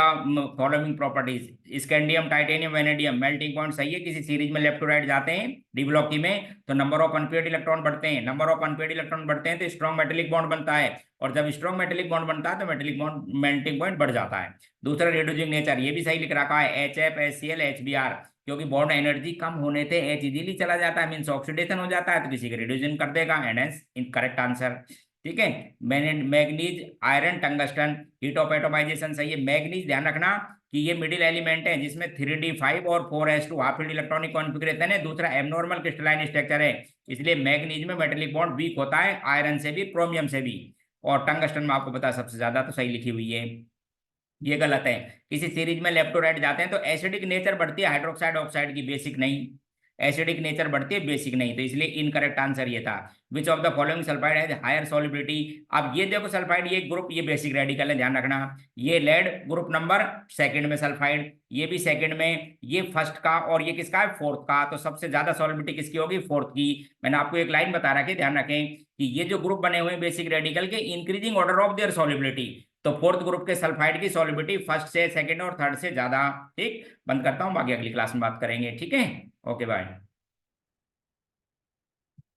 following properties, scandium titanium vanadium, melting point सही है, किसी सीरीज में लेफ्ट टू राइट जाते हैं डी ब्लॉक की में तो नंबर ऑफ अनपेयर्ड इलेक्ट्रॉन बढ़ते हैं, नंबर ऑफ अनपेयर्ड इलेक्ट्रॉन बढ़ते हैं तो स्ट्रॉन्ग मेटेलिक बॉन्ड बनता है, और जब स्ट्रॉन्ग मेटेलिक बॉन्ड बनता है तो मेटेलिक बॉन्ड मेल्टिंग पॉइंट बढ़ जाता है। दूसरा रिड्यूसिंग नेचर, ये भी सही लिख रखा है, HF HCl HBr, क्योंकि बॉन्ड एनर्जी कम होने से H इजीली चला जाता है, मीन्स ऑक्सीडेशन हो जाता है, तो किसी का रिड्यूसिंग कर देगा, एंड हेंस इनकरेक्ट आंसर। ठीक है। Manganese, iron, tungsten, heat of atomization सही है। मैग्नीज ध्यान रखना कि ये मिडिल एलिमेंट है जिसमें 3d5 और 4s2 half field electronic configuration है। दूसरा एबनॉर्मल क्रिस्टलाइन स्ट्रक्चर है, इसलिए मैग्नीज में मेटेलिक बॉन्ड वीक होता है, आयरन से भी, क्रोमियम से भी। और टंगस्टन में आपको पता है सबसे ज्यादा, तो सही लिखी हुई है। ये गलत है। किसी सीरीज में लेफ्ट टू राइट जाते हैं तो एसिडिक नेचर बढ़ती है हाइड्रोक्साइड ऑक्साइड की, बेसिक नहीं। एसिडिक नेचर बढ़ती है, बेसिक नहीं, तो इसलिए इनकरेक्ट आंसर ये था। Which of the following sulphide has higher solubility. अब ये देखो सल्फाइड, ये ग्रुप, ये बेसिक रेडिकल है, ध्यान रखना। ये लेड ग्रुप नंबर सेकंड में सल्फाइड, ये भी सेकंड में, ये फर्स्ट का, और ये किसका है, फोर्थ का। तो सबसे ज्यादा सॉल्युबिलिटी किसकी होगी, फोर्थ की। मैंने आपको एक लाइन बता रखी, ध्यान रखें कि ये जो ग्रुप बने हुए हैं बेसिक रेडिकल के, increasing order of their solubility. तो फोर्थ ग्रुप के सल्फाइड की सॉल्युबिलिटी फर्स्ट से, सेकंड और थर्ड से ज्यादा। ठीक, बंद करता हूं, बाकी अगली क्लास में बात करेंगे। ठीक है, ओके बाय।